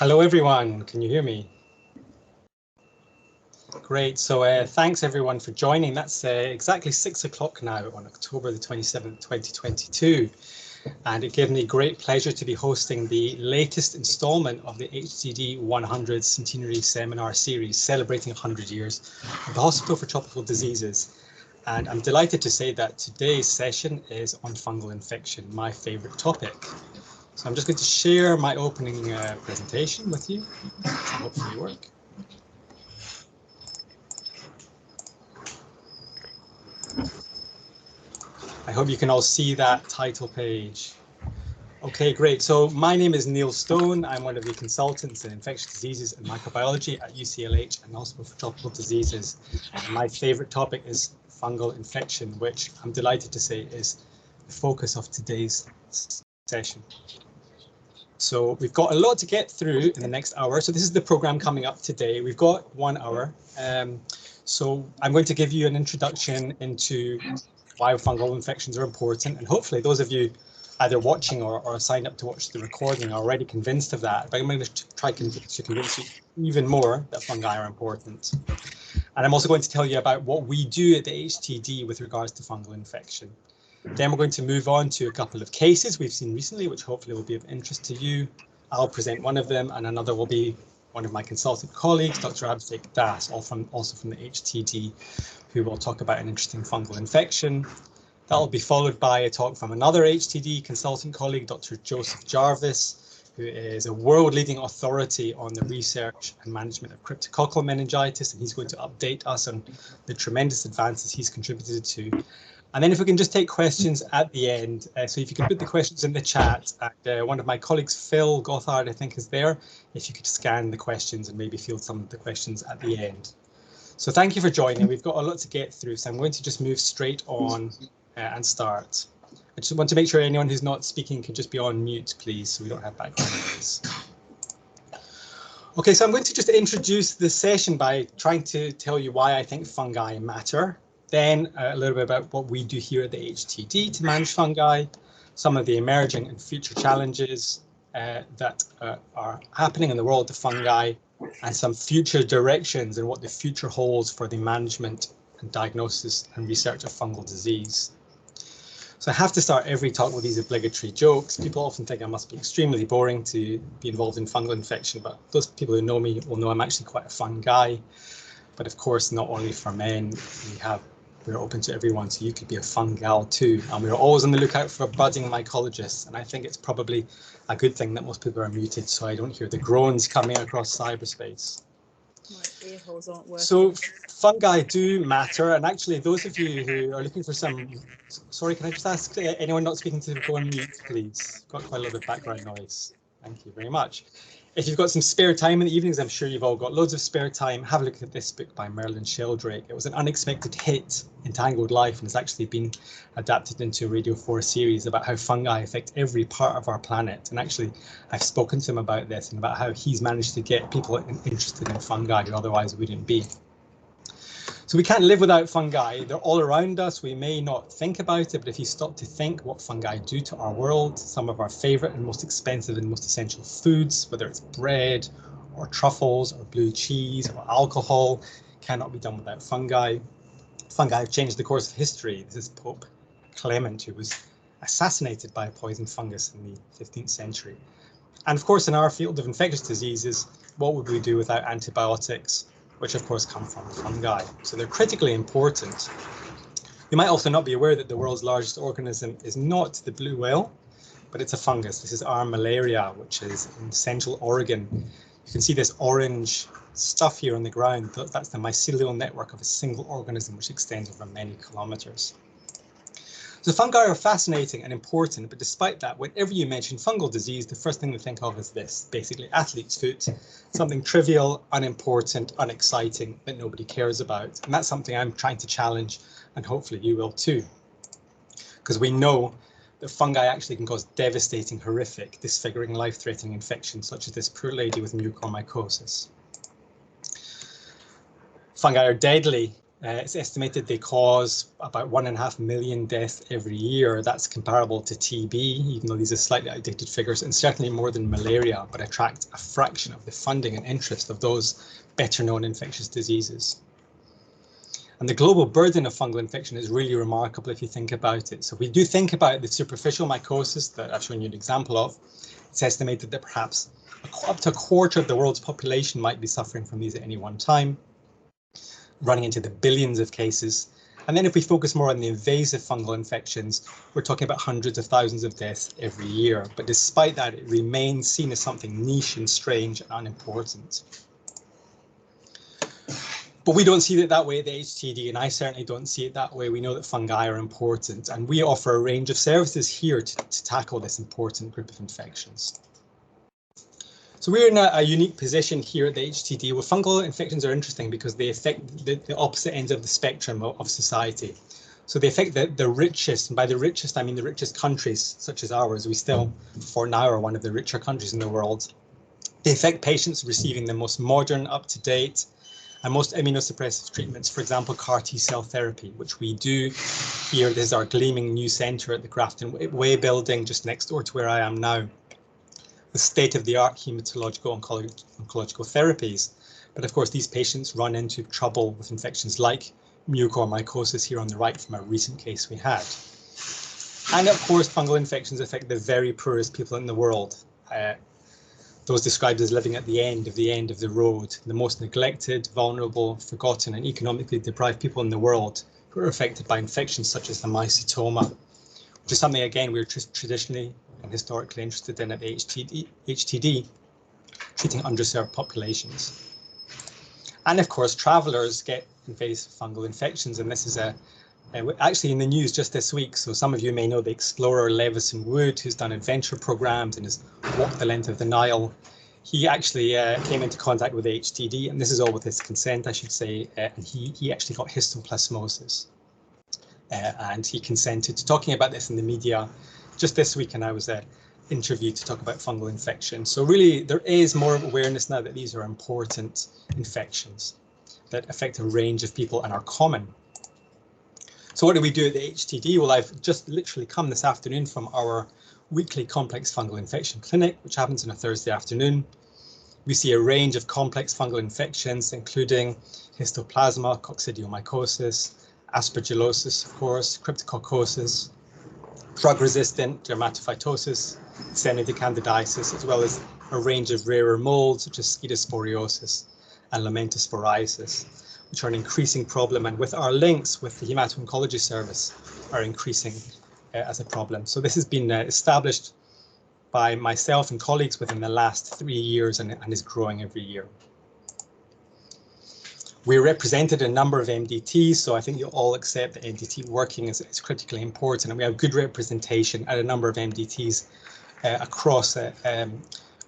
Hello everyone, can you hear me? Great, so thanks everyone for joining. That's exactly 6 o'clock now on October the 27th, 2022. And it gave me great pleasure to be hosting the latest installment of the HTD 100 Centenary Seminar Series, celebrating 100 years of the Hospital for Tropical Diseases. And I'm delighted to say that today's session is on fungal infection, my favorite topic. So I'm just going to share my opening presentation with you, which will hopefully work. I hope you can all see that title page. Okay, great. So my name is Neil Stone. I'm one of the consultants in infectious diseases and microbiology at UCLH and Hospital for Tropical Diseases. And my favorite topic is fungal infection, which I'm delighted to say is the focus of today's session. So we've got a lot to get through in the next hour. So this is the program coming up today. We've got 1 hour. So I'm going to give you an introduction into why fungal infections are important. And hopefully those of you either watching or signed up to watch the recording are already convinced of that. But I'm going to try to convince you even more that fungi are important. And I'm also going to tell you about what we do at the HTD with regards to fungal infection. Then we're going to move on to a couple of cases we've seen recently, which hopefully will be of interest to you. I'll present one of them, and another will be one of my consultant colleagues, Dr. Abhishek, also from the HTD, who will talk about an interesting fungal infection. That will be followed by a talk from another HTD consultant colleague, Dr. Joseph Jarvis, who is a world-leading authority on the research and management of cryptococcal meningitis, and he's going to update us on the tremendous advances he's contributed to. And then if we can just take questions at the end, so if you can put the questions in the chat, and one of my colleagues, Phil Gothard, I think is there, if you could scan the questions and maybe field some of the questions at the end. So thank you for joining. We've got a lot to get through, so I'm going to just move straight on and start. I just want to make sure anyone who's not speaking can just be on mute, please, so we don't have background noise. Okay, so I'm going to just introduce the session by trying to tell you why I think fungi matter. Then a little bit about what we do here at the HTD to manage fungi, some of the emerging and future challenges that are happening in the world of fungi, and some future directions and what the future holds for the management and diagnosis and research of fungal disease. So I have to start every talk with these obligatory jokes. People often think I must be extremely boring to be involved in fungal infection, but those people who know me will know I'm actually quite a fun guy. But of course, not only for men, we're open to everyone, so you could be a fungal too. And we're always on the lookout for budding mycologists. And I think it's probably a good thing that most people are muted, so I don't hear the groans coming across cyberspace. My ear holes aren't working. So fungi do matter. And actually, those of you who are looking for some, sorry, can I just ask anyone not speaking to go on mute, please? Got quite a lot of background noise. Thank you very much. If you've got some spare time in the evenings, I'm sure you've all got loads of spare time, have a look at this book by Merlin Sheldrake. It was an unexpected hit in Tangled Life, and it's actually been adapted into a Radio 4 series about how fungi affect every part of our planet. And actually, I've spoken to him about this and about how he's managed to get people interested in fungi who otherwise wouldn't be. So we can't live without fungi. They're all around us. We may not think about it, but if you stop to think what fungi do to our world, some of our favorite and most expensive and most essential foods, whether it's bread or truffles or blue cheese or alcohol, cannot be done without fungi. Fungi have changed the course of history. This is Pope Clement, who was assassinated by a poison fungus in the 15th century. And of course, in our field of infectious diseases, what would we do without antibiotics, which of course come from fungi? So they're critically important. You might also not be aware that the world's largest organism is not the blue whale, but it's a fungus. This is R. malaria, which is in central Oregon. You can see this orange stuff here on the ground. That's the mycelial network of a single organism, which extends over many kilometers. So fungi are fascinating and important, but despite that, whenever you mention fungal disease, the first thing we think of is this, basically athlete's foot, something trivial, unimportant, unexciting that nobody cares about. And that's something I'm trying to challenge, and hopefully you will too. Because we know that fungi actually can cause devastating, horrific, disfiguring, life-threatening infections, such as this poor lady with mucormycosis. Fungi are deadly. It's estimated they cause about 1.5 million deaths every year. That's comparable to TB, even though these are slightly outdated figures, and certainly more than malaria, but attract a fraction of the funding and interest of those better known infectious diseases. And the global burden of fungal infection is really remarkable if you think about it. So if we do think about the superficial mycosis that I've shown you an example of, it's estimated that perhaps up to a quarter of the world's population might be suffering from these at any one time, running into the billions of cases. And then if we focus more on the invasive fungal infections, we're talking about hundreds of thousands of deaths every year. But despite that, it remains seen as something niche and strange and unimportant. But we don't see it that way at the HTD, and I certainly don't see it that way. We know that fungi are important, and we offer a range of services here to tackle this important group of infections. So we're in a unique position here at the HTD where fungal infections are interesting because they affect the opposite ends of the spectrum of society. So they affect the richest, and by the richest, I mean the richest countries such as ours. We still, for now, are one of the richer countries in the world. They affect patients receiving the most modern, up-to-date, and most immunosuppressive treatments, for example, CAR T-cell therapy, which we do here. This is our gleaming new centre at the Grafton Way building, just next door to where I am now, with state-of-the-art hematological oncological therapies. But of course, these patients run into trouble with infections like mucormycosis here on the right from a recent case we had. And of course, fungal infections affect the very poorest people in the world. Those described as living at the end of the road, the most neglected, vulnerable, forgotten and economically deprived people in the world who are affected by infections such as the mycetoma, which is something, again, we're traditionally and historically interested in at the HTD, treating underserved populations. And of course, travellers get invasive fungal infections, and this is actually in the news just this week. So some of you may know the explorer Levison Wood, who's done adventure programs and has walked the length of the Nile. He actually came into contact with HTD, and this is all with his consent, I should say, and he actually got histoplasmosis. And he consented to talking about this in the media just this week, and I was interviewed to talk about fungal infection. So really, there is more awareness now that these are important infections that affect a range of people and are common. So what do we do at the HTD? Well, I've just literally come this afternoon from our weekly complex fungal infection clinic, which happens on a Thursday afternoon. We see a range of complex fungal infections, including histoplasma, coccidiomycosis, aspergillosis, of course, cryptococcal, drug-resistant dermatophytosis, cyanidiocandidiasis, as well as a range of rarer molds such as scedosporiosis and lamentosporiasis, which are an increasing problem, and with our links with the hemato-oncology service are increasing as a problem. So this has been established by myself and colleagues within the last 3 years and is growing every year. We're represented in a number of MDTs, so I think you'll all accept that MDT working is critically important, and we have good representation at a number of MDTs across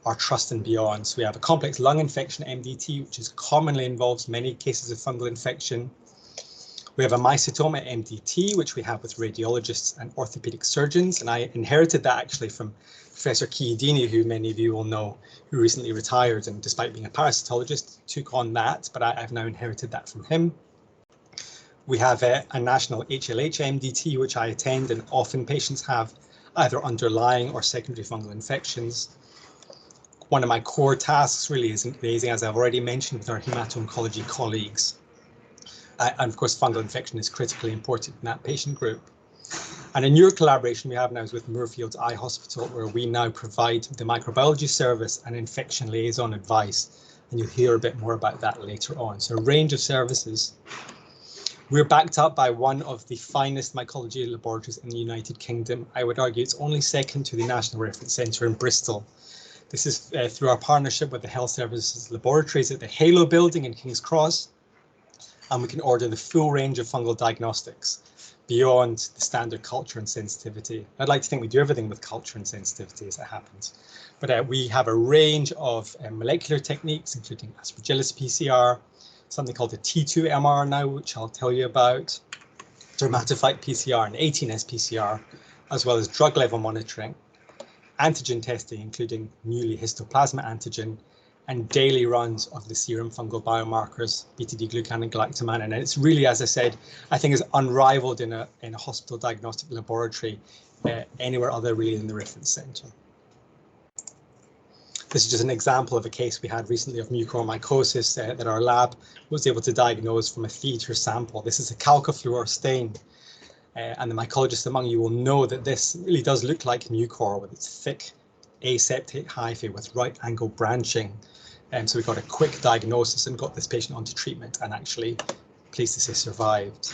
our trust and beyond. So we have a complex lung infection MDT, which is commonly involves many cases of fungal infection. We have a mycetoma MDT, which we have with radiologists and orthopedic surgeons, and I inherited that actually from Professor Chiodini, who many of you will know, who recently retired, and despite being a parasitologist, took on that, but I've now inherited that from him. We have a national HLH MDT, which I attend, and often patients have either underlying or secondary fungal infections. One of my core tasks really is liaising, as I've already mentioned, with our hemato-oncology colleagues. And of course, fungal infection is critically important in that patient group. And a newer collaboration we have now is with Moorfields Eye Hospital, where we now provide the microbiology service and infection liaison advice. And you'll hear a bit more about that later on. So a range of services. We're backed up by one of the finest mycology laboratories in the United Kingdom. I would argue it's only second to the National Reference Centre in Bristol. This is through our partnership with the Health Services Laboratories at the Halo building in King's Cross. And we can order the full range of fungal diagnostics beyond the standard culture and sensitivity. I'd like to think we do everything with culture and sensitivity as it happens. But we have a range of molecular techniques, including Aspergillus PCR, something called the T2MR now, which I'll tell you about, dermatophyte PCR and 18S PCR, as well as drug level monitoring, antigen testing, including newly histoplasma antigen, and daily runs of the serum fungal biomarkers, BTD-glucan and galactomannan. And it's really, as I said, I think is unrivaled in a hospital diagnostic laboratory anywhere other really than the reference centre. This is just an example of a case we had recently of mucormycosis that our lab was able to diagnose from a theatre sample. This is a calcifluor stain, and the mycologists among you will know that this really does look like mucor with its thick aseptate hyphae with right angle branching. And so we got a quick diagnosis and got this patient onto treatment and actually, pleased to say, survived.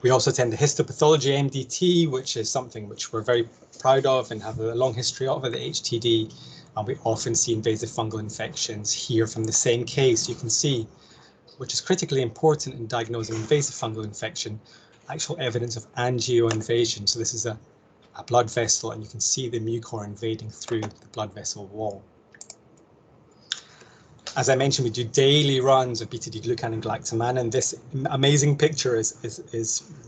We also attend the histopathology MDT, which is something which we're very proud of and have a long history of at the HTD. And we often see invasive fungal infections here from the same case. You can see, which is critically important in diagnosing invasive fungal infection, actual evidence of angioinvasion. So this is a blood vessel, and you can see the mucor invading through the blood vessel wall. As I mentioned, we do daily runs of BTD-glucan and galactomannan. This amazing picture is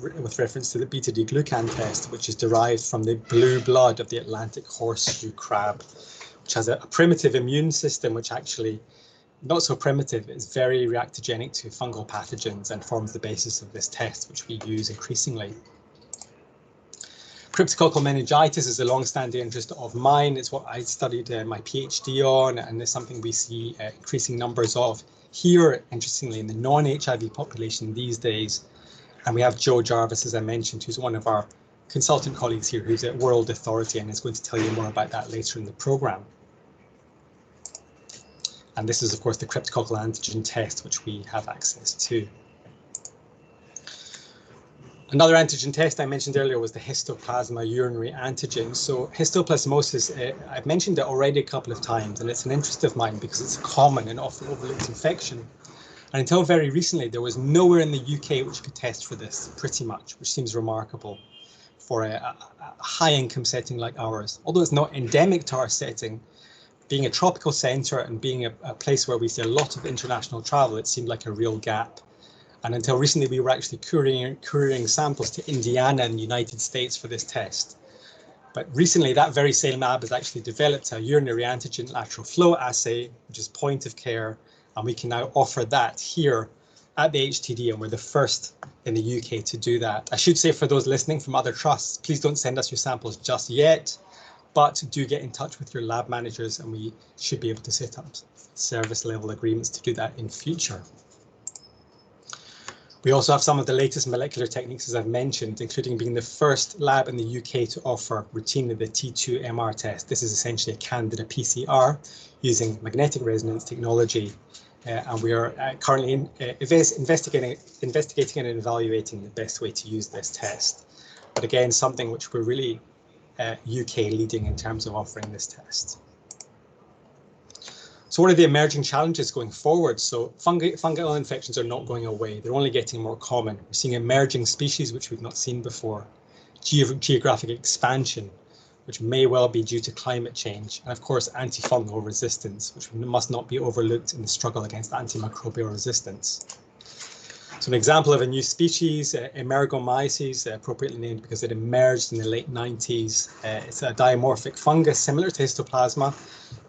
with reference to the BTD-glucan test, which is derived from the blue blood of the Atlantic horseshoe crab, which has a primitive immune system, which actually, not so primitive, is very reactogenic to fungal pathogens and forms the basis of this test, which we use increasingly. Cryptococcal meningitis is a long-standing interest of mine. It's what I studied my PhD on, and it's something we see increasing numbers of here, interestingly, in the non-HIV population these days. And we have Joe Jarvis, as I mentioned, who's one of our consultant colleagues here, who's at World Authority and is going to tell you more about that later in the programme. And this is, of course, the cryptococcal antigen test, which we have access to. Another antigen test I mentioned earlier was the histoplasma urinary antigen. So histoplasmosis, I've mentioned it already a couple of times, and it's an interest of mine because it's a common and often overlooked infection. And until very recently, there was nowhere in the UK which could test for this, pretty much, which seems remarkable for a high-income setting like ours. Although it's not endemic to our setting, being a tropical centre and being a place where we see a lot of international travel, it seemed like a real gap. And until recently, we were actually couriering samples to Indiana and the United States for this test. But recently, that very same lab has actually developed a urinary antigen lateral flow assay, which is point of care, and we can now offer that here at the HTD, and we're the first in the UK to do that. I should say, for those listening from other trusts, please don't send us your samples just yet, but do get in touch with your lab managers, and we should be able to set up service level agreements to do that in future. We also have some of the latest molecular techniques, as I've mentioned, including being the first lab in the UK to offer routinely the T2MR test. This is essentially a Candida PCR using magnetic resonance technology, and we are currently investigating and evaluating the best way to use this test. But again, something which we're really UK leading in terms of offering this test. So what are the emerging challenges going forward? So fungal infections are not going away. They're only getting more common. We're seeing emerging species which we've not seen before. Geographic expansion, which may well be due to climate change. And of course, antifungal resistance, which must not be overlooked in the struggle against antimicrobial resistance. So an example of a new species, Emergomyces, appropriately named because it emerged in the late 90s. It's a dimorphic fungus similar to histoplasma,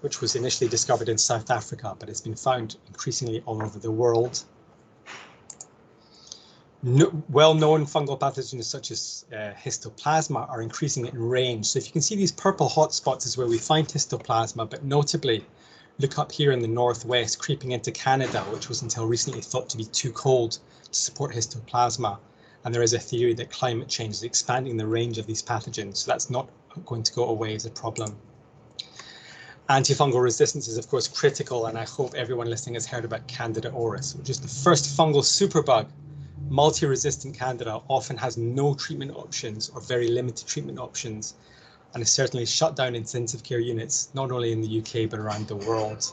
which was initially discovered in South Africa, but it's been found increasingly all over the world. Well-known fungal pathogens such as histoplasma are increasing in range. So if you can see these purple hotspots is where we find histoplasma, but notably look up here in the northwest, creeping into Canada, which was until recently thought to be too cold to support histoplasma. And there is a theory that climate change is expanding the range of these pathogens, so that's not going to go away as a problem. Antifungal resistance is, of course, critical, and I hope everyone listening has heard about Candida auris, which is the first fungal superbug. Multi-resistant Candida often has no treatment options or very limited treatment options, and is certainly shut down intensive care units, not only in the UK, but around the world.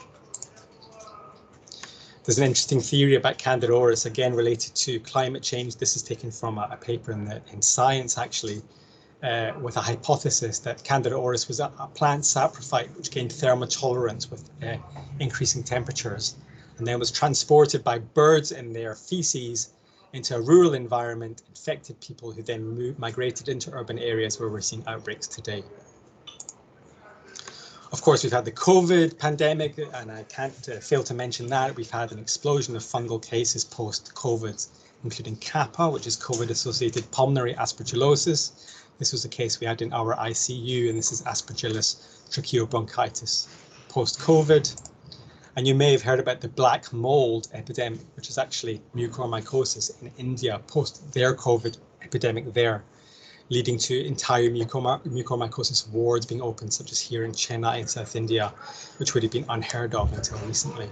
There's an interesting theory about Candida auris, again related to climate change. This is taken from a paper in Science, actually, with a hypothesis that Candida auris was a plant saprophyte which gained thermotolerance with increasing temperatures, and then was transported by birds in their feces into a rural environment, infected people who then migrated into urban areas where we're seeing outbreaks today. Of course, we've had the COVID pandemic, and I can't fail to mention that. We've had an explosion of fungal cases post-COVID, including Kappa, which is COVID-associated pulmonary aspergillosis. This was a case we had in our ICU, and this is Aspergillus tracheobronchitis post-COVID. And you may have heard about the black mold epidemic, which is actually mucormycosis in India post their COVID epidemic there, leading to entire mucormycosis wards being opened, such as here in Chennai in South India, which would have been unheard of until recently.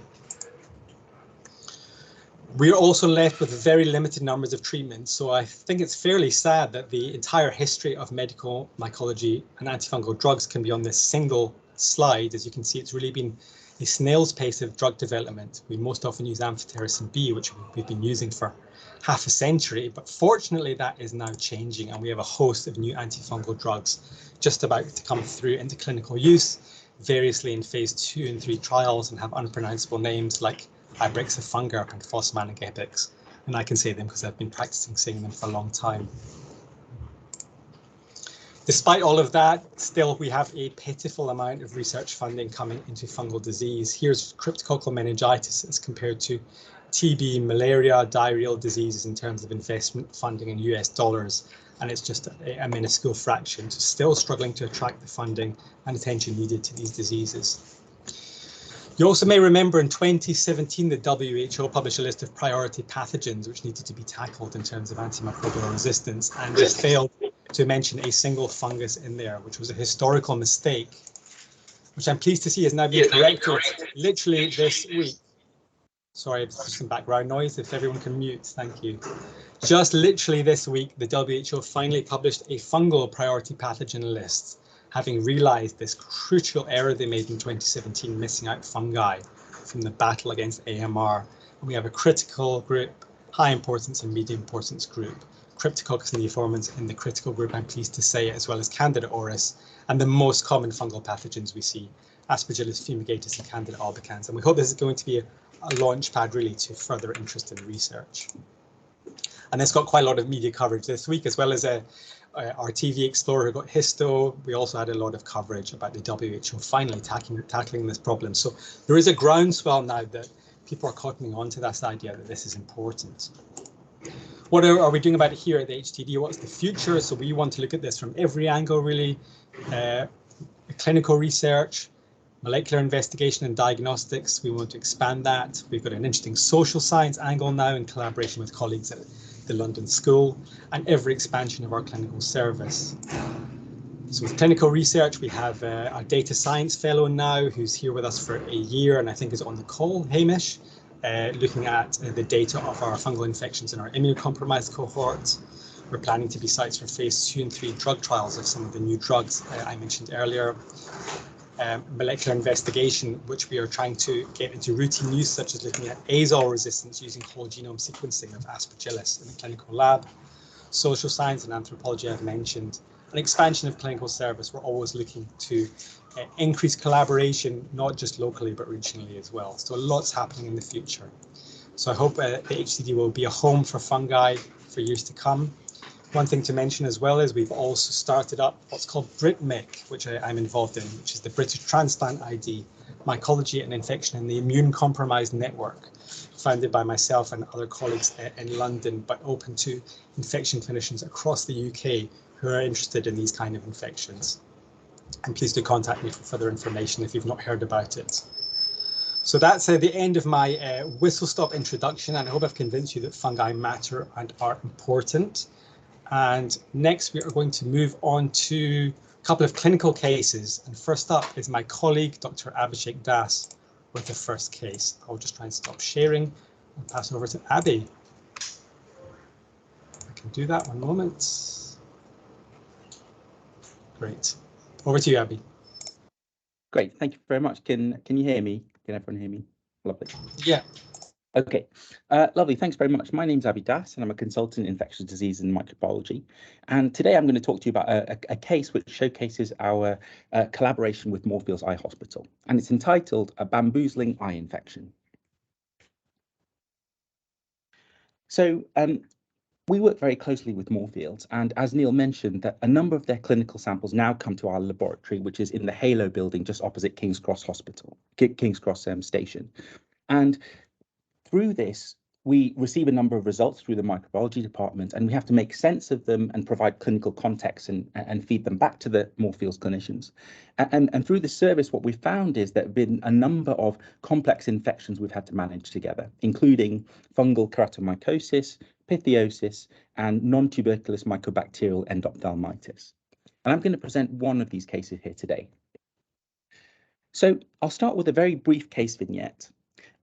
We're also left with very limited numbers of treatments, so I think it's fairly sad that the entire history of medical mycology and antifungal drugs can be on this single slide. As you can see, it's really been a snail's pace of drug development. We most often use amphotericin B, which we've been using for half a century, but fortunately that is now changing, and we have a host of new antifungal drugs just about to come through into clinical use, variously in phase 2 and 3 trials, and have unpronounceable names like Ibrexafunga and Fosmannic Epix, and I can say them because I've been practicing saying them for a long time. Despite all of that, still we have a pitiful amount of research funding coming into fungal disease. Here's cryptococcal meningitis as compared to TB, malaria, diarrheal diseases in terms of investment funding in US dollars, and it's just a minuscule fraction, so still struggling to attract the funding and attention needed to these diseases. You also may remember in 2017, the WHO published a list of priority pathogens which needed to be tackled in terms of antimicrobial resistance, and just failed to mention a single fungus in there, which was a historical mistake, which I'm pleased to see has now been corrected literally this week. Sorry, there's some background noise. If everyone can mute, thank you. Just literally this week, the WHO finally published a fungal priority pathogen list, having realized this crucial error they made in 2017, missing out fungi from the battle against AMR. And we have a critical group, high importance and medium importance group, Cryptococcus neoformans in the critical group, I'm pleased to say, as well as Candida auris, and the most common fungal pathogens we see, Aspergillus fumigatus and Candida albicans. And we hope this is going to be a launch pad really to further interest in research. And it's got quite a lot of media coverage this week, as well as our TV Explorer who got histo. We also had a lot of coverage about the WHO finally tackling this problem. So there is a groundswell now that people are cottoning on to this idea that this is important. What are we doing about it here at the HTD? What's the future? So we want to look at this from every angle, really. Clinical research, molecular investigation and diagnostics. We want to expand that. We've got an interesting social science angle now in collaboration with colleagues at the London School, and every expansion of our clinical service. So with clinical research, we have our data science fellow now who's here with us for a year and I think is on the call, Hamish, looking at the data of our fungal infections in our immunocompromised cohort. We're planning to be sites for phase 2 and 3 drug trials of some of the new drugs I mentioned earlier. Molecular investigation, which we are trying to get into routine use, such as looking at azole resistance using whole genome sequencing of Aspergillus in the clinical lab. Social science and anthropology I've mentioned. An expansion of clinical service, we're always looking to increase collaboration, not just locally, but regionally as well. So lots happening in the future. So I hope the HTD will be a home for fungi for years to come. One thing to mention as well is we've also started up what's called BritMIC, which I'm involved in, which is the British Transplant ID, Mycology and Infection in the Immune Compromised Network, founded by myself and other colleagues in London, but open to infection clinicians across the UK who are interested in these kind of infections. And please do contact me for further information if you've not heard about it. So that's the end of my whistle-stop introduction, and I hope I've convinced you that fungi matter and are important. And next we are going to move on to a couple of clinical cases. And first up is my colleague, Dr. Abhishek Das, with the first case. I'll just try and stop sharing and pass over to Abby. I can do that, one moment. Great. Over to you, Abby. Great, thank you very much. Can you hear me? Can everyone hear me? Lovely. Yeah. Okay, lovely. Thanks very much. My name's Abby Das, and I'm a consultant in infectious disease and microbiology. And today I'm going to talk to you about a case which showcases our collaboration with Moorfields Eye Hospital, and it's entitled a bamboo-zling eye infection. So We work very closely with Moorfields, and as Neil mentioned, that a number of their clinical samples now come to our laboratory, which is in the Halo building just opposite King's Cross Hospital, King's Cross station. And through this, we receive a number of results through the microbiology department, and we have to make sense of them and provide clinical context and feed them back to the Moorfields clinicians. And through this service, what we found is there have been a number of complex infections we've had to manage together, including fungal keratomycosis, pitheosis, and non-tuberculous mycobacterial endophthalmitis. And I'm going to present one of these cases here today. So I'll start with a very brief case vignette.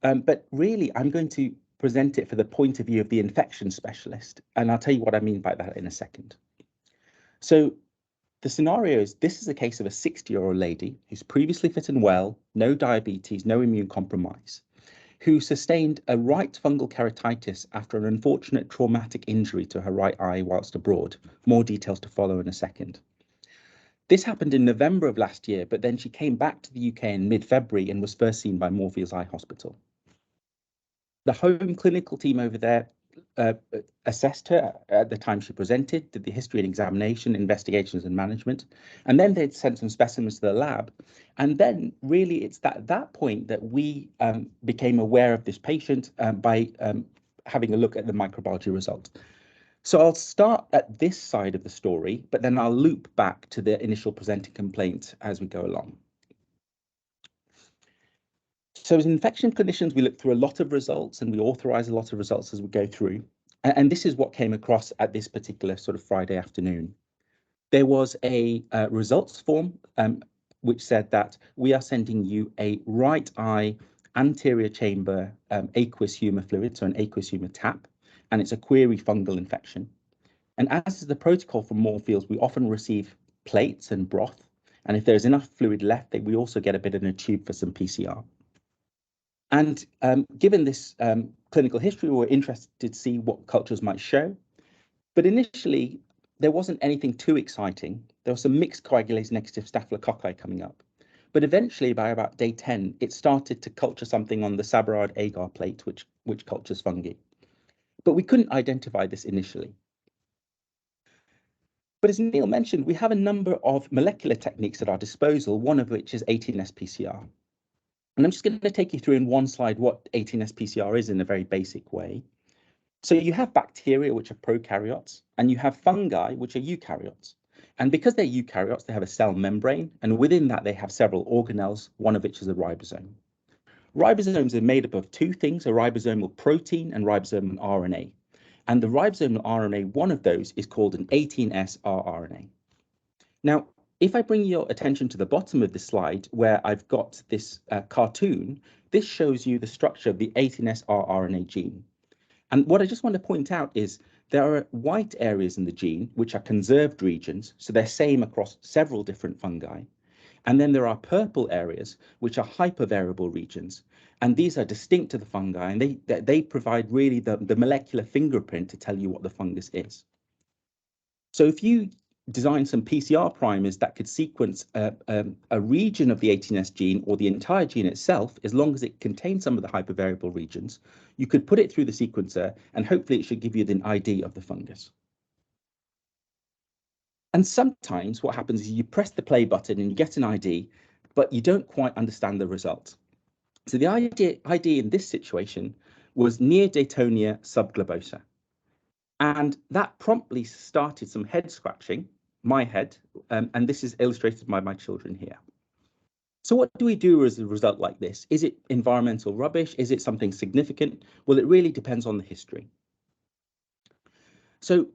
But really, I'm going to present it for the point of view of the infection specialist, and I'll tell you what I mean by that in a second. So the scenario is, this is a case of a 60-year-old lady who's previously fit and well, no diabetes, no immune compromise, who sustained a right fungal keratitis after an unfortunate traumatic injury to her right eye whilst abroad. More details to follow in a second. This happened in November of last year, but then she came back to the UK in mid-February and was first seen by Moorfields Eye Hospital. The home clinical team over there assessed her at the time she presented, did the history and examination, investigations and management, and then they'd sent some specimens to the lab. And then really it's at that point that we became aware of this patient by having a look at the microbiology result. So I'll start at this side of the story, but then I'll loop back to the initial presenting complaint as we go along. So as infection clinicians, we look through a lot of results and we authorize a lot of results as we go through. And this is what came across at this particular sort of Friday afternoon. There was a results form which said that we are sending you a right eye anterior chamber aqueous humor fluid, so an aqueous humor tap, and it's a query fungal infection. And as is the protocol for Moorfields, we often receive plates and broth. And if there's enough fluid left, we also get a bit in a tube for some PCR. And given this clinical history, we were interested to see what cultures might show. But initially, there wasn't anything too exciting. There was some mixed coagulase negative staphylococci coming up. But eventually, by about day 10, it started to culture something on the Sabarad agar plate, which cultures fungi. But we couldn't identify this initially. But as Neil mentioned, we have a number of molecular techniques at our disposal, one of which is 18S PCR. And I'm just going to take you through in one slide what 18S PCR is in a very basic way. So you have bacteria, which are prokaryotes, and you have fungi, which are eukaryotes. And because they're eukaryotes, they have a cell membrane, and within that they have several organelles, one of which is a ribosome. Ribosomes are made up of two things, a ribosomal protein and ribosomal RNA. And the ribosomal RNA, one of those is called an 18S rRNA. Now, if I bring your attention to the bottom of the slide where I've got this cartoon, this shows you the structure of the 18S rRNA gene. And what I just want to point out is there are white areas in the gene, which are conserved regions, so they're same across several different fungi. And then there are purple areas, which are hypervariable regions. And these are distinct to the fungi, and they provide really the molecular fingerprint to tell you what the fungus is. So if you design some PCR primers that could sequence a region of the 18S gene or the entire gene itself, as long as it contains some of the hypervariable regions, you could put it through the sequencer and hopefully it should give you an ID of the fungus. And sometimes what happens is you press the play button and you get an ID, but you don't quite understand the result. So the ID in this situation was Neodaytonia subglobosa. And that promptly started some head scratching, my head, and this is illustrated by my children here. So what do we do as a result like this? Is it environmental rubbish? Is it something significant? Well, it really depends on the history. So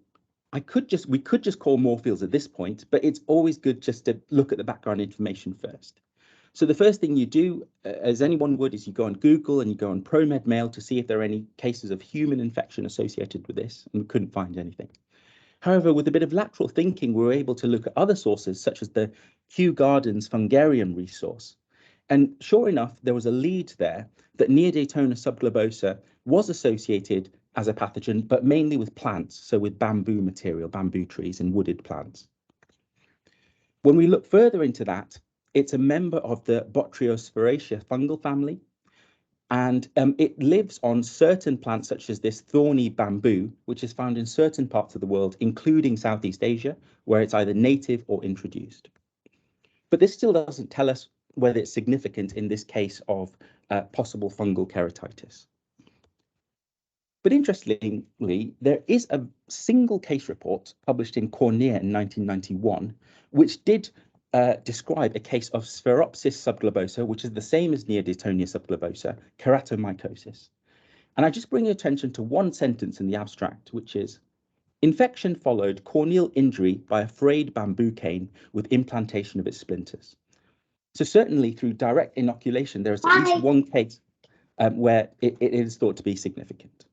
we could just call Moorfields at this point, but it's always good just to look at the background information first. So the first thing you do, as anyone would, is you go on Google and you go on ProMed Mail to see if there are any cases of human infection associated with this, and we couldn't find anything. However, with a bit of lateral thinking, we were able to look at other sources, such as the Kew Gardens Fungarium resource. And sure enough, there was a lead there that Neodaytonia subglobosa was associated as a pathogen, but mainly with plants, so with bamboo material, bamboo trees and wooded plants. When we look further into that, it's a member of the Botryosphaeraceae fungal family. And it lives on certain plants such as this thorny bamboo, which is found in certain parts of the world, including Southeast Asia, where it's either native or introduced. But this still doesn't tell us whether it's significant in this case of possible fungal keratitis. But interestingly, there is a single case report published in Cornea in 1991, which did describe a case of Spheropsis subglobosa, which is the same as Neodytonia subglobosa, keratomycosis. And I just bring your attention to one sentence in the abstract, which is, infection followed corneal injury by a frayed bamboo cane with implantation of its splinters. So certainly through direct inoculation, there is at least one case where it is thought to be significant.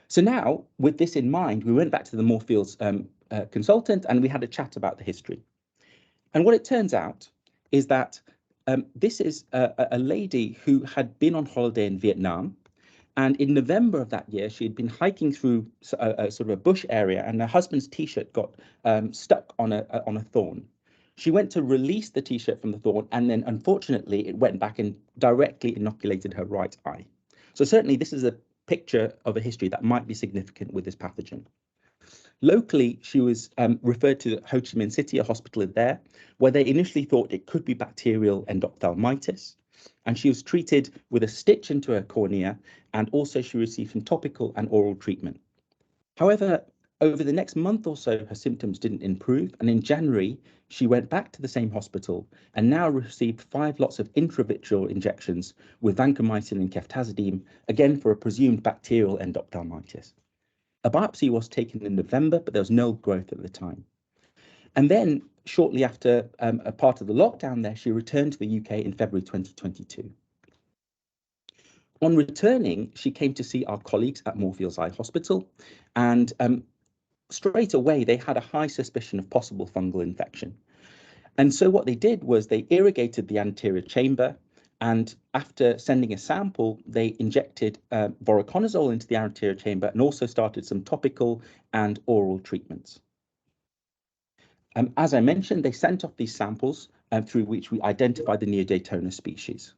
So now, with this in mind, we went back to the Moorfields consultant and we had a chat about the history. And what it turns out is that this is a lady who had been on holiday in Vietnam. And in November of that year, she had been hiking through a sort of a bush area, and her husband's T-shirt got stuck on a thorn. She went to release the T-shirt from the thorn, and then unfortunately, it went back and directly inoculated her right eye. So certainly, this is a picture of a history that might be significant with this pathogen. Locally, she was referred to Ho Chi Minh City, a hospital there, where they initially thought it could be bacterial endophthalmitis. And she was treated with a stitch into her cornea, and also she received some topical and oral treatment. However, over the next month or so, her symptoms didn't improve. And in January, she went back to the same hospital and now received 5 lots of intravitreal injections with vancomycin and ceftazidime, again for a presumed bacterial endophthalmitis. A biopsy was taken in November, but there was no growth at the time. And then shortly after a part of the lockdown there, she returned to the UK in February 2022. On returning, she came to see our colleagues at Moorfields Eye Hospital, and straight away they had a high suspicion of possible fungal infection. And so what they did was they irrigated the anterior chamber, and after sending a sample, they injected voriconazole into the anterior chamber and also started some topical and oral treatments. As I mentioned, they sent off these samples through which we identified the Neodytonia species.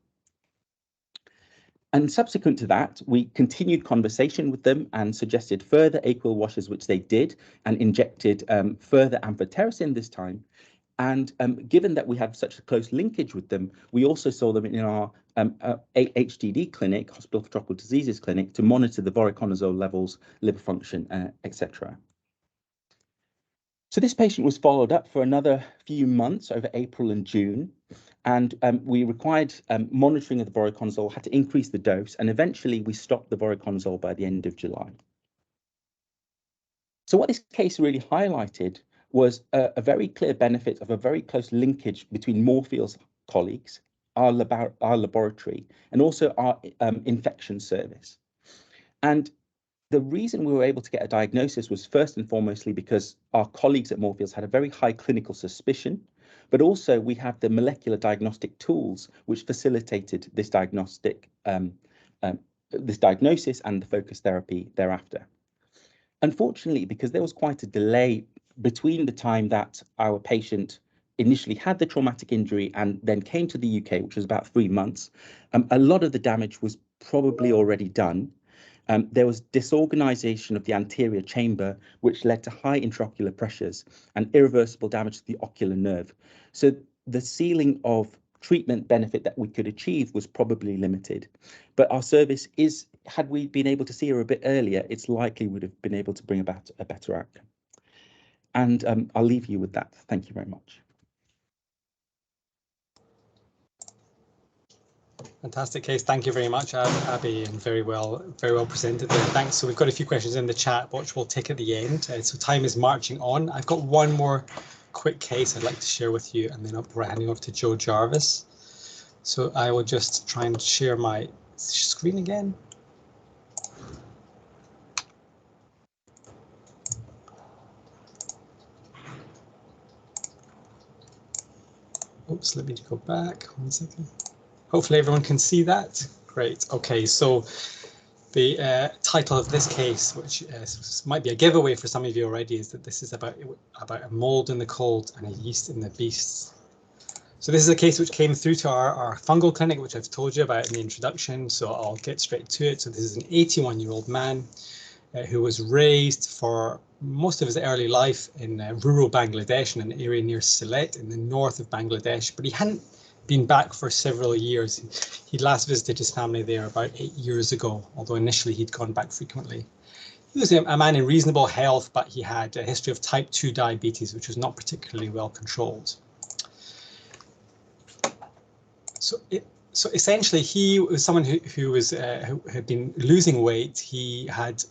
And subsequent to that, we continued conversation with them and suggested further aqueous washes, which they did, and injected further amphotericin this time. And given that we have such a close linkage with them, we also saw them in our HTD clinic, Hospital for Tropical Diseases clinic, to monitor the voriconazole levels, liver function, etc. So this patient was followed up for another few months over April and June, and we required monitoring of the voriconazole, had to increase the dose, and eventually we stopped the voriconazole by the end of July. So what this case really highlighted was a very clear benefit of a very close linkage between Moorfields colleagues, our laboratory, and also our infection service. And the reason we were able to get a diagnosis was first and foremostly because our colleagues at Moorfields had a very high clinical suspicion, but also we have the molecular diagnostic tools which facilitated this diagnosis and the focused therapy thereafter. Unfortunately, because there was quite a delay between the time that our patient initially had the traumatic injury and then came to the UK, which was about 3 months, a lot of the damage was probably already done. There was disorganization of the anterior chamber, which led to high intraocular pressures and irreversible damage to the ocular nerve. So the ceiling of treatment benefit that we could achieve was probably limited. But our service is, had we been able to see her a bit earlier, it's likely would have been able to bring about a better outcome. And I'll leave you with that. Thank you very much. Fantastic case. Thank you very much, Abby, and very well presented there. Thanks. So we've got a few questions in the chat, which we'll take at the end. So time is marching on. I've got one more quick case I'd like to share with you, and then we're handing off to Joe Jarvis. So I will just try and share my screen again. Oops, let me go back 1 second. Hopefully everyone can see that. Great. Okay, so the title of this case, which might be a giveaway for some of you already, is that this is about a mould in the cold and a yeast in the beasts. So this is a case which came through to our fungal clinic, which I've told you about in the introduction, so I'll get straight to it. So this is an 81-year-old man who was raised for most of his early life in rural Bangladesh, in an area near Sylhet in the north of Bangladesh, but he hadn't been back for several years. He last visited his family there about 8 years ago, although initially he'd gone back frequently. He was a man in reasonable health, but he had a history of type 2 diabetes, which was not particularly well controlled. So essentially, he was someone who had been losing weight. He had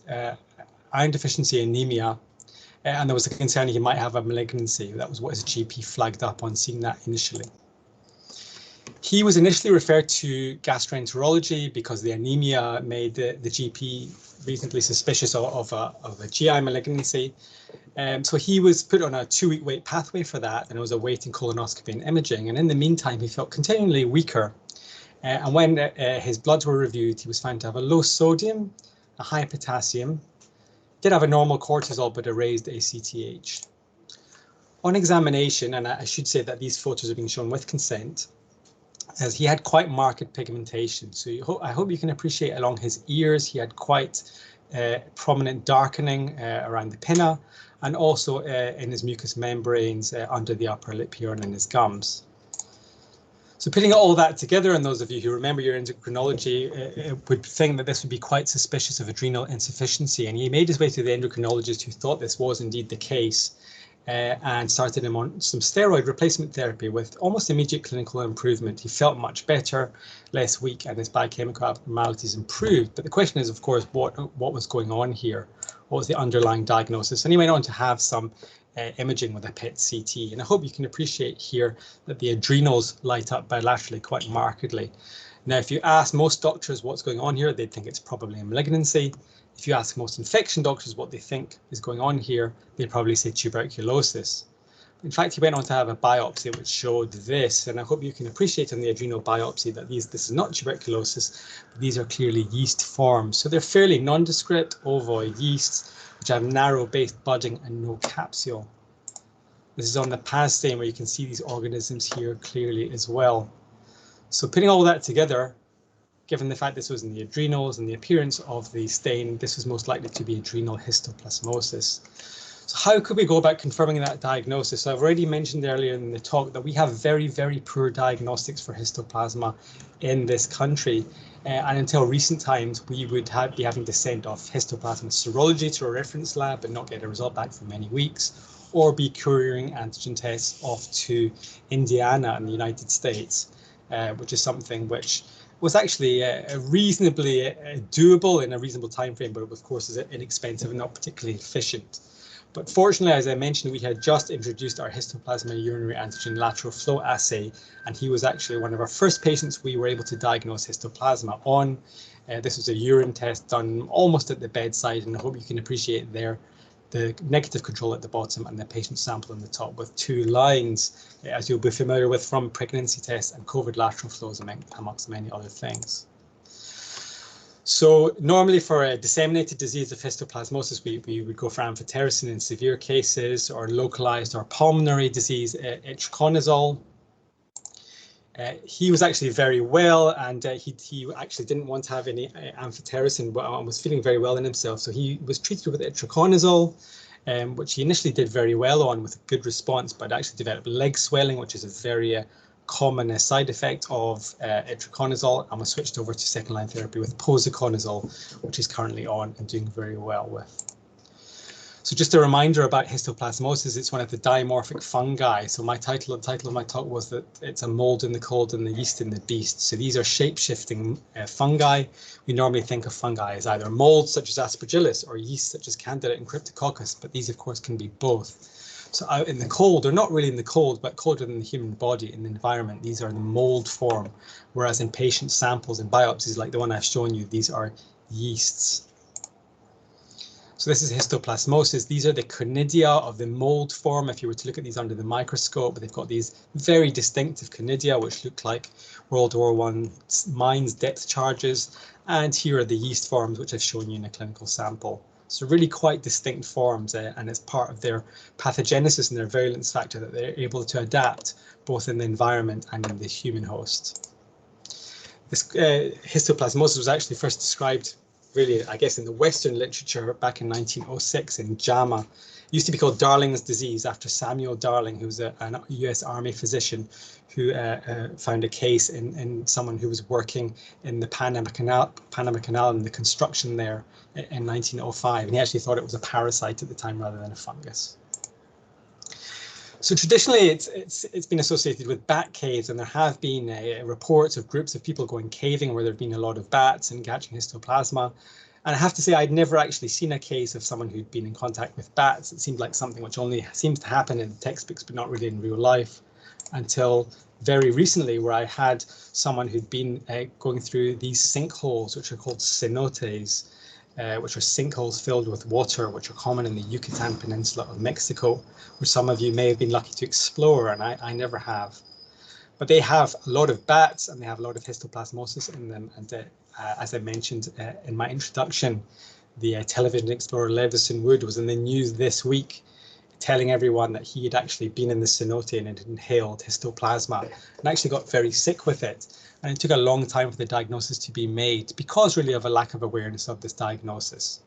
iron deficiency anemia, and there was a concern he might have a malignancy. That was what his GP flagged up on seeing that initially. He was initially referred to gastroenterology because the anemia made the GP reasonably suspicious of a GI malignancy. So he was put on a 2-week wait pathway for that, and it was awaiting colonoscopy and imaging. And in the meantime, he felt continually weaker. And when his bloods were reviewed, he was found to have a low sodium, a high potassium, did have a normal cortisol, but a raised ACTH. On examination, and I should say that these photos are being shown with consent, as he had quite marked pigmentation. So I hope you can appreciate along his ears, he had quite prominent darkening around the pinna, and also in his mucous membranes under the upper lip here and in his gums. So putting all that together, and those of you who remember your endocrinology would think that this would be quite suspicious of adrenal insufficiency. And he made his way to the endocrinologist who thought this was indeed the case, and started him on some steroid replacement therapy with almost immediate clinical improvement. He felt much better, less weak, and his biochemical abnormalities improved. But the question is, of course, what was going on here? What was the underlying diagnosis? And he went on to have some imaging with a PET-CT. And I hope you can appreciate here that the adrenals light up bilaterally quite markedly. Now, if you ask most doctors what's going on here, they'd think it's probably a malignancy. If you ask most infection doctors what they think is going on here, they'd probably say tuberculosis. In fact, he went on to have a biopsy which showed this, and I hope you can appreciate on the adrenal biopsy that this is not tuberculosis, but these are clearly yeast forms. So they're fairly nondescript ovoid yeasts, which have narrow-based budding and no capsule. This is on the PAS stain where you can see these organisms here clearly as well. So putting all that together, given the fact this was in the adrenals and the appearance of the stain, this was most likely to be adrenal histoplasmosis. So how could we go about confirming that diagnosis? So I've already mentioned earlier in the talk that we have very, very poor diagnostics for histoplasma in this country. And until recent times, we would be having to send off histoplasma serology to a reference lab and not get a result back for many weeks, or be couriering antigen tests off to Indiana in the United States, which is something which was actually reasonably doable in a reasonable time frame, but of course is inexpensive and not particularly efficient. But fortunately, as I mentioned, we had just introduced our histoplasma urinary antigen lateral flow assay, and he was actually one of our first patients we were able to diagnose histoplasma on. This was a urine test done almost at the bedside, and I hope you can appreciate there the negative control at the bottom and the patient sample on the top with 2 lines, as you'll be familiar with from pregnancy tests and COVID lateral flows amongst many other things. So normally for a disseminated disease of histoplasmosis, we would go for amphotericin in severe cases, or localized or pulmonary disease, itraconazole. He was actually very well, and he actually didn't want to have any amphotericin, but was feeling very well in himself. So he was treated with itraconazole, which he initially did very well on with a good response, but actually developed leg swelling, which is a very common side effect of itraconazole, and was switched over to second-line therapy with posaconazole, which he's currently on and doing very well with. So just a reminder about histoplasmosis, it's one of the dimorphic fungi. So the title of my talk was that it's a mold in the cold and the yeast in the beast. So these are shape-shifting fungi. We normally think of fungi as either molds such as Aspergillus or yeast such as Candida and Cryptococcus, but these of course can be both. So out in the cold, or not really in the cold, but colder than the human body in the environment, these are the mold form, whereas in patient samples and biopsies like the one I've shown you, these are yeasts. So this is histoplasmosis. These are the conidia of the mold form. If you were to look at these under the microscope, they've got these very distinctive conidia, which look like World War I mines depth charges. And here are the yeast forms, which I've shown you in a clinical sample So really quite distinct forms, and it's part of their pathogenesis and their virulence factor that they're able to adapt both in the environment and in the human host. This histoplasmosis was actually first described, really, I guess, in the Western literature back in 1906 in JAMA. It used to be called Darling's disease after Samuel Darling, who was a US Army physician who found a case in someone who was working in the Panama Canal and the construction there in 1905. And he actually thought it was a parasite at the time rather than a fungus. So traditionally, it's been associated with bat caves, and there have been reports of groups of people going caving where there have been a lot of bats and catching histoplasma. And I have to say, I'd never actually seen a case of someone who'd been in contact with bats. It seemed like something which only seems to happen in textbooks, but not really in real life, until very recently, where I had someone who'd been going through these sinkholes, which are called cenotes, which are sinkholes filled with water, which are common in the Yucatan Peninsula of Mexico, which some of you may have been lucky to explore, and I never have. But they have a lot of bats, and they have a lot of histoplasmosis in them. And as I mentioned in my introduction, the television explorer Levison Wood was in the news this week, telling everyone that he had actually been in the cenote and had inhaled histoplasma and actually got very sick with it. And it took a long time for the diagnosis to be made because really of a lack of awareness of this diagnosis.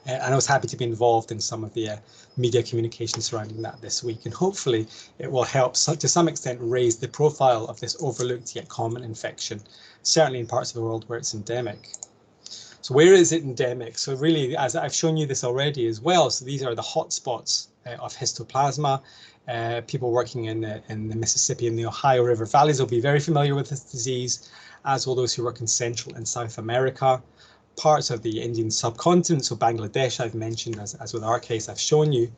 And I was happy to be involved in some of the media communication surrounding that this week. And hopefully it will help to some extent raise the profile of this overlooked yet common infection, certainly in parts of the world where it's endemic. So where is it endemic? So really, as I've shown you this already as well, so these are the hotspots of histoplasma. People working in the Mississippi and the Ohio River valleys will be very familiar with this disease, as will those who work in Central and South America. Parts of the Indian subcontinent, so Bangladesh I've mentioned, as with our case I've shown you.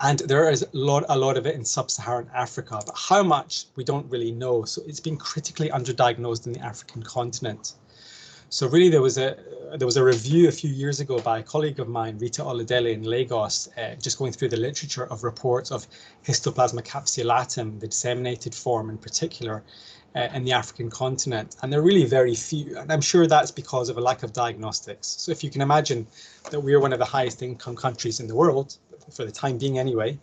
And there is a lot of it in sub-Saharan Africa, but how much we don't really know. So it's been critically underdiagnosed in the African continent. So really there was a review a few years ago by a colleague of mine, Rita Oladele in Lagos, just going through the literature of reports of Histoplasma capsulatum, the disseminated form in particular, in the African continent. And they're really very few. And I'm sure that's because of a lack of diagnostics. So if you can imagine that we are one of the highest income countries in the world, for the time being anyway,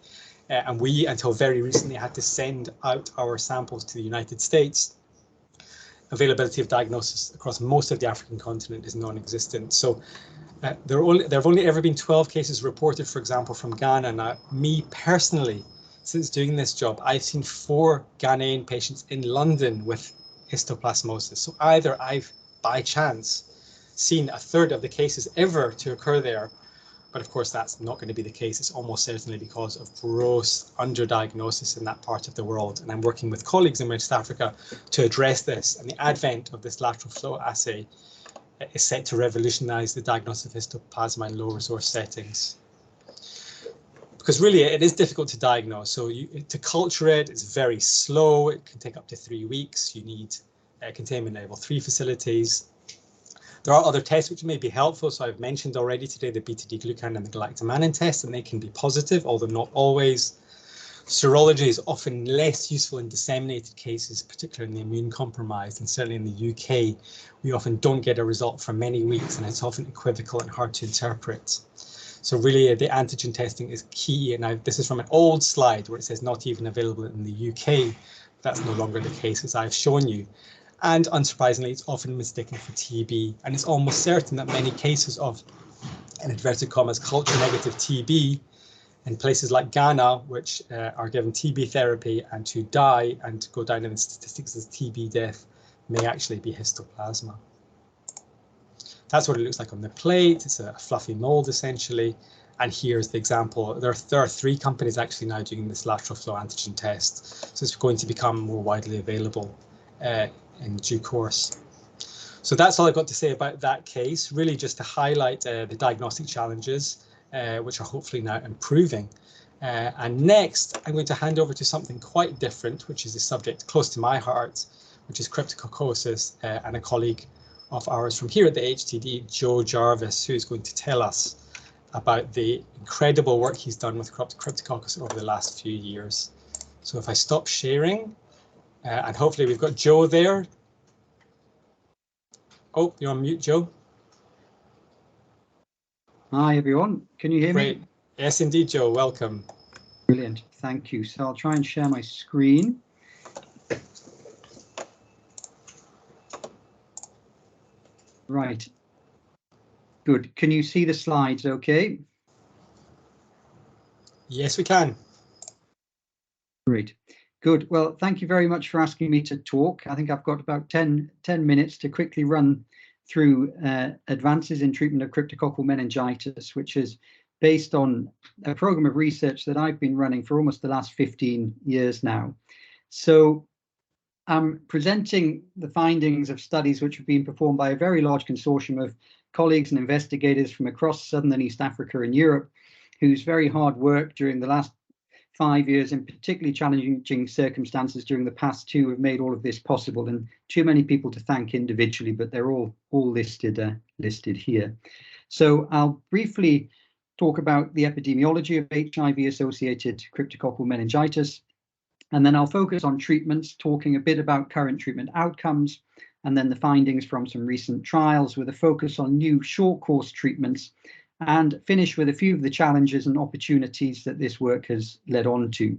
and we, until very recently, had to send out our samples to the United States, availability of diagnosis across most of the African continent is non-existent. So there have only ever been 12 cases reported, for example, from Ghana. Now, me personally, since doing this job, I've seen 4 Ghanaian patients in London with histoplasmosis. So either I've, by chance, seen a third of the cases ever to occur there, but of course that's not going to be the case. It's almost certainly because of gross underdiagnosis in that part of the world. And I'm working with colleagues in West Africa to address this. And the advent of this lateral flow assay is set to revolutionize the diagnosis of histoplasma in low resource settings. Because really it is difficult to diagnose. So to culture it is very slow. It can take up to 3 weeks. You need containment level 3 facilities. There are other tests which may be helpful. So I've mentioned already today the beta-D-glucan and the galactomannan test, and they can be positive, although not always. Serology is often less useful in disseminated cases, particularly in the immune compromised, and certainly in the UK, we often don't get a result for many weeks, and it's often equivocal and hard to interpret. So really the antigen testing is key. And this is from an old slide where it says not even available in the UK. That's no longer the case, as I've shown you. And unsurprisingly, it's often mistaken for TB. And it's almost certain that many cases of, in inverted commas, culture negative TB in places like Ghana, which are given TB therapy and to die and go down in the statistics as TB death, may actually be histoplasma. That's what it looks like on the plate. It's a fluffy mold, essentially. And here's the example. There are 3 companies actually now doing this lateral flow antigen test. So it's going to become more widely available in due course. So that's all I've got to say about that case, really just to highlight the diagnostic challenges, which are hopefully now improving. And next, I'm going to hand over to something quite different, which is a subject close to my heart, which is cryptococcosis, and a colleague of ours from here at the HTD, Joe Jarvis, who's going to tell us about the incredible work he's done with Cryptococcus over the last few years. So if I stop sharing, and hopefully we've got Joe there. Oh, you're on mute, Joe. Hi, everyone. Can you hear Great. me? Yes, indeed, Joe. Welcome. Brilliant. Thank you. So I'll try and share my screen. Right. Good. Can you see the slides okay? Yes, we can. Great. Good. Well, thank you very much for asking me to talk. I think I've got about 10 minutes to quickly run through advances in treatment of cryptococcal meningitis, which is based on a program of research that I've been running for almost the last 15 years now. So I'm presenting the findings of studies which have been performed by a very large consortium of colleagues and investigators from across Southern and East Africa and Europe, whose very hard work during the last 5 years in particularly challenging circumstances during the past 2 have made all of this possible, and too many people to thank individually, but they're all listed here. So I'll briefly talk about the epidemiology of HIV-associated cryptococcal meningitis, and then I'll focus on treatments, talking a bit about current treatment outcomes, and then the findings from some recent trials with a focus on new short course treatments, and finish with a few of the challenges and opportunities that this work has led on to.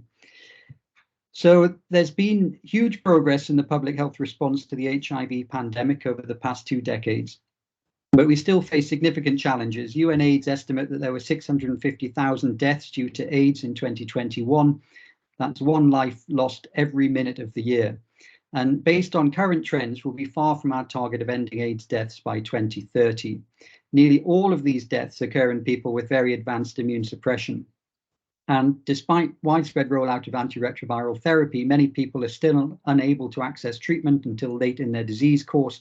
So there's been huge progress in the public health response to the HIV pandemic over the past 2 decades, but we still face significant challenges. UNAIDS estimate that there were 650,000 deaths due to AIDS in 2021. That's 1 life lost every minute of the year. And based on current trends, we'll be far from our target of ending AIDS deaths by 2030. Nearly all of these deaths occur in people with very advanced immune suppression. And despite widespread rollout of antiretroviral therapy, many people are still unable to access treatment until late in their disease course.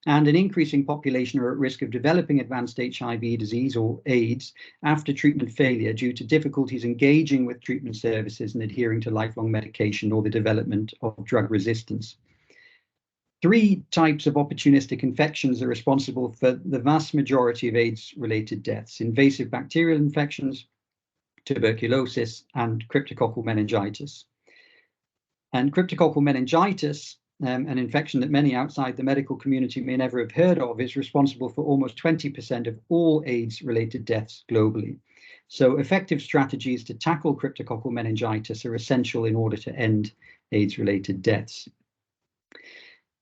And an increasing population are at risk of developing advanced HIV disease or AIDS after treatment failure due to difficulties engaging with treatment services and adhering to lifelong medication or the development of drug resistance. 3 types of opportunistic infections are responsible for the vast majority of AIDS-related deaths: invasive bacterial infections, tuberculosis, and cryptococcal meningitis. And cryptococcal meningitis, an infection that many outside the medical community may never have heard of, is responsible for almost 20% of all AIDS-related deaths globally. So effective strategies to tackle cryptococcal meningitis are essential in order to end AIDS-related deaths.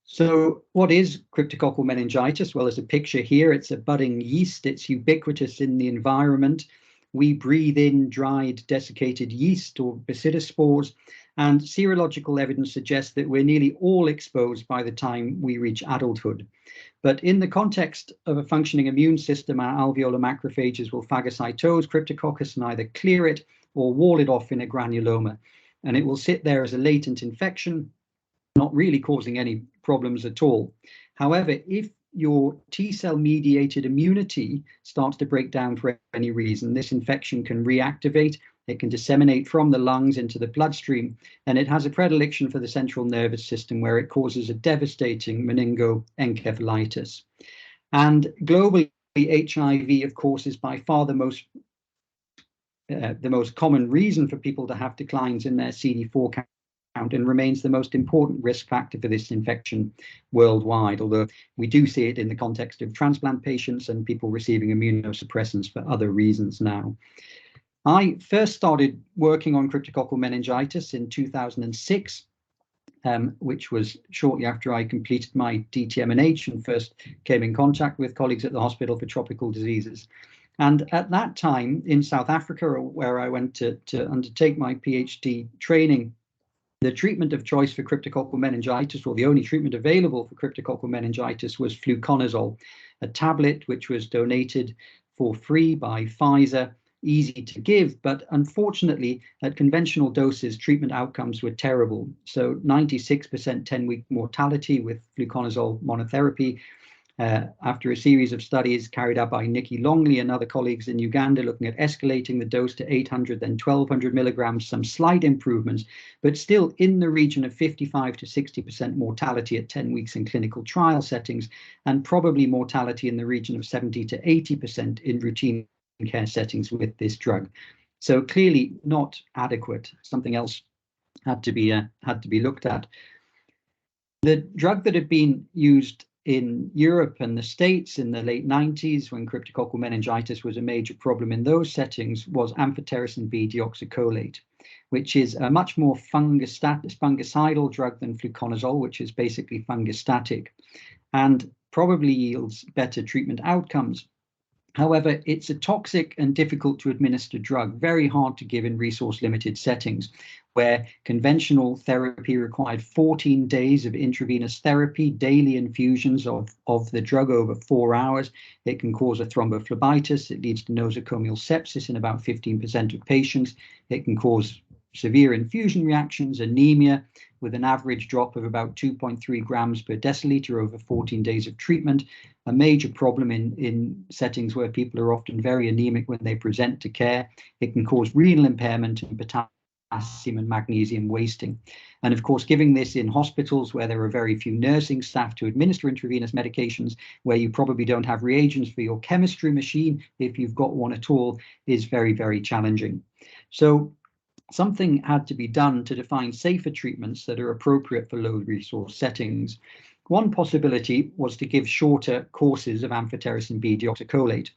So what is cryptococcal meningitis? Well, there's a picture here. It's a budding yeast. It's ubiquitous in the environment. We breathe in dried, desiccated yeast or bacillospores, and serological evidence suggests that we're nearly all exposed by the time we reach adulthood. But in the context of a functioning immune system, our alveolar macrophages will phagocytose cryptococcus and either clear it or wall it off in a granuloma. And it will sit there as a latent infection, not really causing any problems at all. However, if your T-cell mediated immunity starts to break down for any reason, this infection can reactivate. It can disseminate from the lungs into the bloodstream, and it has a predilection for the central nervous system, where it causes a devastating meningoencephalitis. And globally, HIV, of course, is by far the most common reason for people to have declines in their CD4 count, and remains the most important risk factor for this infection worldwide, although we do see it in the context of transplant patients and people receiving immunosuppressants for other reasons now. I first started working on cryptococcal meningitis in 2006, which was shortly after I completed my DTM&H and first came in contact with colleagues at the Hospital for Tropical Diseases. And at that time in South Africa, where I went to undertake my PhD training, the treatment of choice for cryptococcal meningitis, or the only treatment available for cryptococcal meningitis, was fluconazole, a tablet which was donated for free by Pfizer, easy to give, but unfortunately at conventional doses, treatment outcomes were terrible. So 96% 10-week mortality with fluconazole monotherapy. After a series of studies carried out by Nikki Longley and other colleagues in Uganda, looking at escalating the dose to 800, then 1200 milligrams, some slight improvements, but still in the region of 55 to 60% mortality at 10 weeks in clinical trial settings, and probably mortality in the region of 70 to 80% in routine care settings with this drug. So clearly not adequate. Something else had to be looked at. The drug that had been used in Europe and the States in the late 90s, when cryptococcal meningitis was a major problem in those settings, was amphotericin B deoxycholate, which is a much more fungicidal drug than fluconazole, which is basically fungistatic, and probably yields better treatment outcomes. However, it's a toxic and difficult to administer drug, very hard to give in resource-limited settings, where conventional therapy required 14 days of intravenous therapy, daily infusions of the drug over 4 hours. It can cause a thrombophlebitis. It leads to nosocomial sepsis in about 15% of patients. It can cause severe infusion reactions, anemia, with an average drop of about 2.3 grams per deciliter over 14 days of treatment, a major problem in settings where people are often very anemic when they present to care. It can cause renal impairment and potassium and magnesium wasting. And of course, giving this in hospitals where there are very few nursing staff to administer intravenous medications, where you probably don't have reagents for your chemistry machine, if you've got one at all, is very, very challenging. So something had to be done to define safer treatments that are appropriate for low resource settings. One possibility was to give shorter courses of amphotericin B deoxycholate.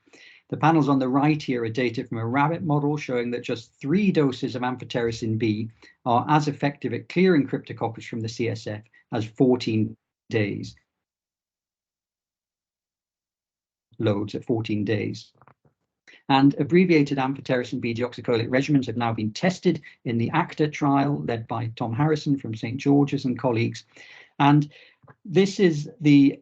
The panels on the right here are data from a rabbit model showing that just 3 doses of amphotericin B are as effective at clearing Cryptococcus from the CSF as 14 days. Loads at 14 days. And abbreviated amphotericin B deoxycholate regimens have now been tested in the ACTA trial led by Tom Harrison from St. George's and colleagues. And this is the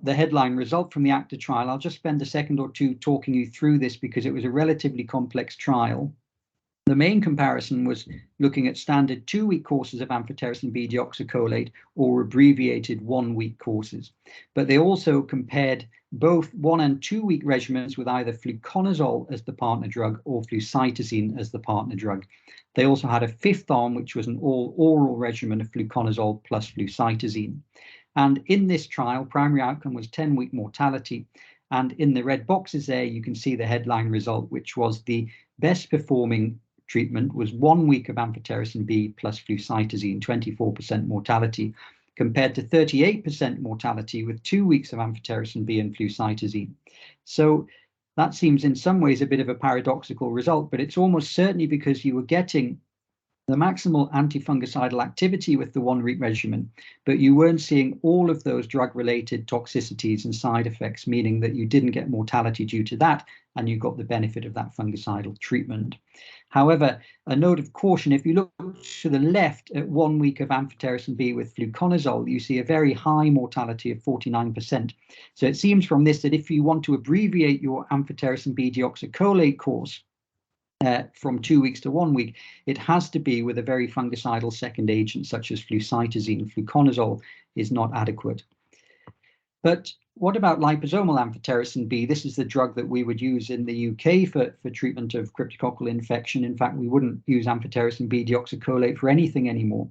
headline result from the ACTA trial. I'll just spend a second or two talking you through this because it was a relatively complex trial. The main comparison was looking at standard 2-week courses of amphotericin B deoxycholate or abbreviated 1-week courses. But they also compared both 1- and 2-week regimens with either fluconazole as the partner drug or flucytosine as the partner drug. They also had a 5th arm, which was an all-oral regimen of fluconazole plus flucytosine. And in this trial, primary outcome was 10-week mortality. And in the red boxes there, you can see the headline result, which was the best performing treatment was 1 week of amphotericin B plus flucytosine, 24% mortality, compared to 38% mortality with 2 weeks of amphotericin B and flucytosine. So that seems in some ways a bit of a paradoxical result, but it's almost certainly because you were getting the maximal antifungicidal activity with the 1-week regimen, but you weren't seeing all of those drug-related toxicities and side effects, meaning that you didn't get mortality due to that, and you got the benefit of that fungicidal treatment. However, a note of caution, if you look to the left at 1 week of amphotericin B with fluconazole, you see a very high mortality of 49%. So it seems from this that if you want to abbreviate your amphotericin B deoxycholate course, from 2 weeks to 1 week, it has to be with a very fungicidal second agent such as flucytosine. Fluconazole is not adequate. But what about liposomal amphotericin B? This is the drug that we would use in the UK for treatment of cryptococcal infection. In fact, we wouldn't use amphotericin B deoxycholate for anything anymore.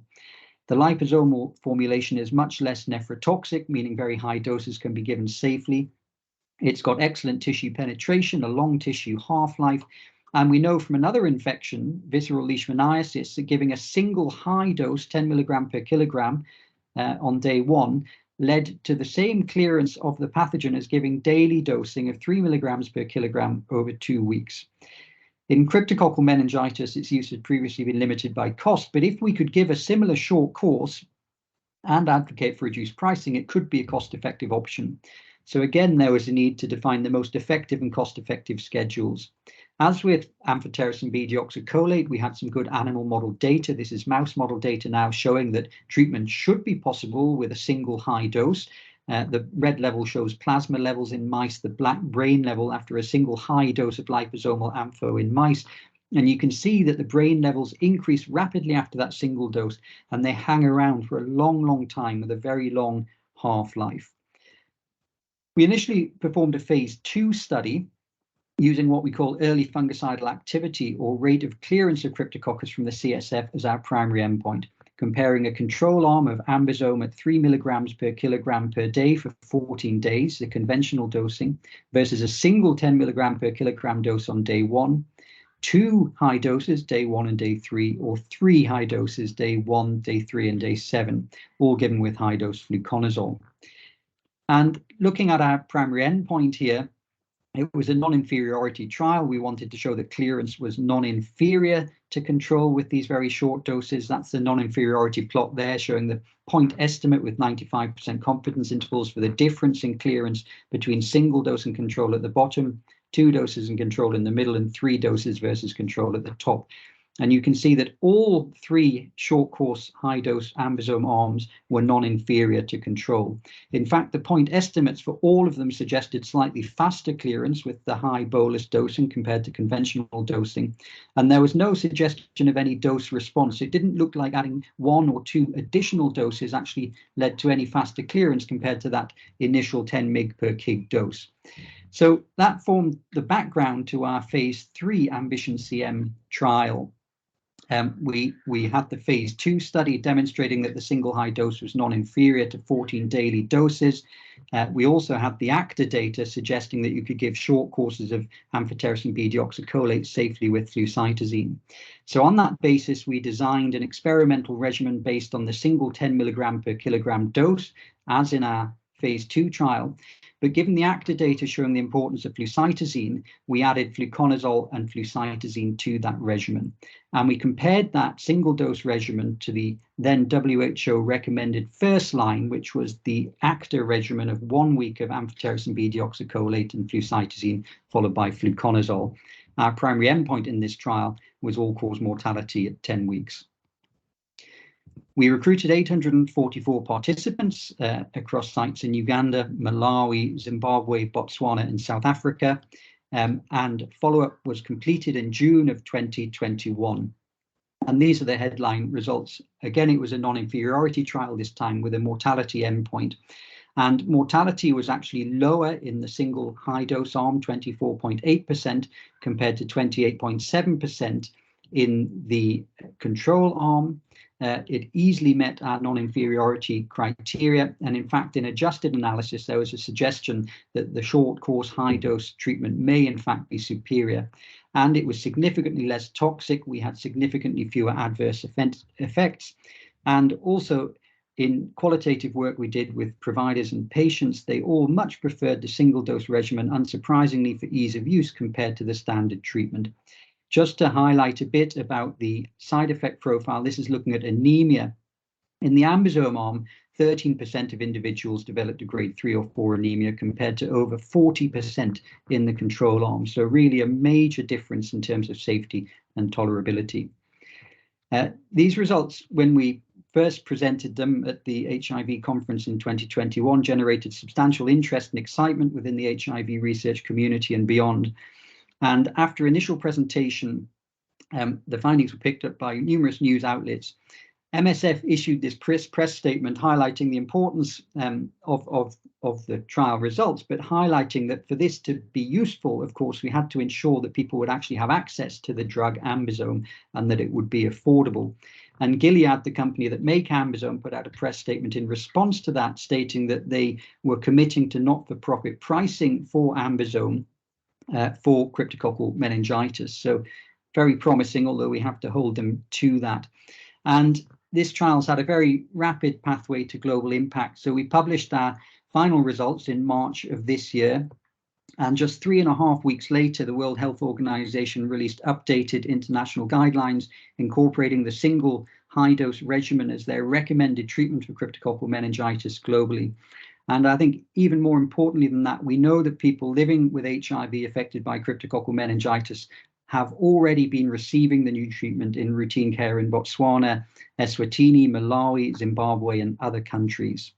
The liposomal formulation is much less nephrotoxic, meaning very high doses can be given safely. It's got excellent tissue penetration, a long tissue half-life. And we know from another infection, visceral leishmaniasis, that giving a single high dose, 10 milligram per kilogram on day 1, led to the same clearance of the pathogen as giving daily dosing of 3 milligrams per kilogram over 2 weeks. In cryptococcal meningitis, its use had previously been limited by cost, but if we could give a similar short course and advocate for reduced pricing, it could be a cost-effective option. So again, there was a need to define the most effective and cost-effective schedules. As with amphotericin B deoxycholate, we had some good animal model data. This is mouse model data now showing that treatment should be possible with a single high dose. The red level shows plasma levels in mice, the black brain level after a single high dose of liposomal ampho in mice. And you can see that the brain levels increase rapidly after that single dose, and they hang around for a long, long time with a very long half-life. We initially performed a phase 2 study using what we call early fungicidal activity or rate of clearance of Cryptococcus from the CSF as our primary endpoint, comparing a control arm of ambisome at 3 milligrams per kilogram per day for 14 days, the conventional dosing, versus a single 10 milligram per kilogram dose on day 1, 2 high doses, day 1 and day 3, or 3 high doses, day 1, day 3, and day 7, all given with high dose fluconazole. And looking at our primary endpoint here, it was a non-inferiority trial. We wanted to show that clearance was non-inferior to control with these very short doses. That's the non-inferiority plot there, showing the point estimate with 95% confidence intervals for the difference in clearance between single dose and control at the bottom, 2 doses and control in the middle, and 3 doses versus control at the top. And you can see that all 3 short course high dose ambisome arms were non-inferior to control. In fact, the point estimates for all of them suggested slightly faster clearance with the high bolus dosing compared to conventional dosing. And there was no suggestion of any dose response. It didn't look like adding 1 or 2 additional doses actually led to any faster clearance compared to that initial 10 mg per kg dose. So that formed the background to our phase 3 Ambition CM trial. We had the phase 2 study demonstrating that the single high dose was non-inferior to 14 daily doses. We also had the ACTA data suggesting that you could give short courses of amphotericin B-deoxycholate safely with flucytosine. So on that basis, we designed an experimental regimen based on the single 10 milligram per kilogram dose, as in our phase 2 trial. But given the ACTA data showing the importance of flucytosine, we added fluconazole and flucytosine to that regimen. And we compared that single dose regimen to the then WHO recommended first line, which was the ACTA regimen of 1 week of amphotericin B-deoxycholate and flucytosine, followed by fluconazole. Our primary endpoint in this trial was all-cause mortality at 10 weeks. We recruited 844 participants across sites in Uganda, Malawi, Zimbabwe, Botswana, and South Africa, and follow-up was completed in June of 2021. And these are the headline results. Again, it was a non-inferiority trial this time with a mortality endpoint. And mortality was actually lower in the single high-dose arm, 24.8%, compared to 28.7% in the control arm. It easily met our non-inferiority criteria. And in fact, in adjusted analysis, there was a suggestion that the short course high dose treatment may in fact be superior. And it was significantly less toxic. We had significantly fewer adverse effects. And also in qualitative work we did with providers and patients, they all much preferred the single dose regimen, unsurprisingly for ease of use compared to the standard treatment. Just to highlight a bit about the side effect profile, this is looking at anemia. In the ambisome arm, 13% of individuals developed a grade 3 or 4 anemia compared to over 40% in the control arm. So really a major difference in terms of safety and tolerability. These results, when we first presented them at the HIV conference in 2021, generated substantial interest and excitement within the HIV research community and beyond. And after initial presentation, the findings were picked up by numerous news outlets. MSF issued this press statement highlighting the importance of the trial results, but highlighting that for this to be useful, of course, we had to ensure that people would actually have access to the drug ambisome and that it would be affordable. And Gilead, the company that make ambisome, put out a press statement in response to that, stating that they were committing to not-for-profit pricing for ambisome for cryptococcal meningitis. So very promising, although we have to hold them to that. And this trial's had a very rapid pathway to global impact. So we published our final results in March of this year. And just 3.5 weeks later, the World Health Organization released updated international guidelines incorporating the single high-dose regimen as their recommended treatment for cryptococcal meningitis globally. And I think even more importantly than that, we know that people living with HIV affected by cryptococcal meningitis have already been receiving the new treatment in routine care in Botswana, Eswatini, Malawi, Zimbabwe, and other countries.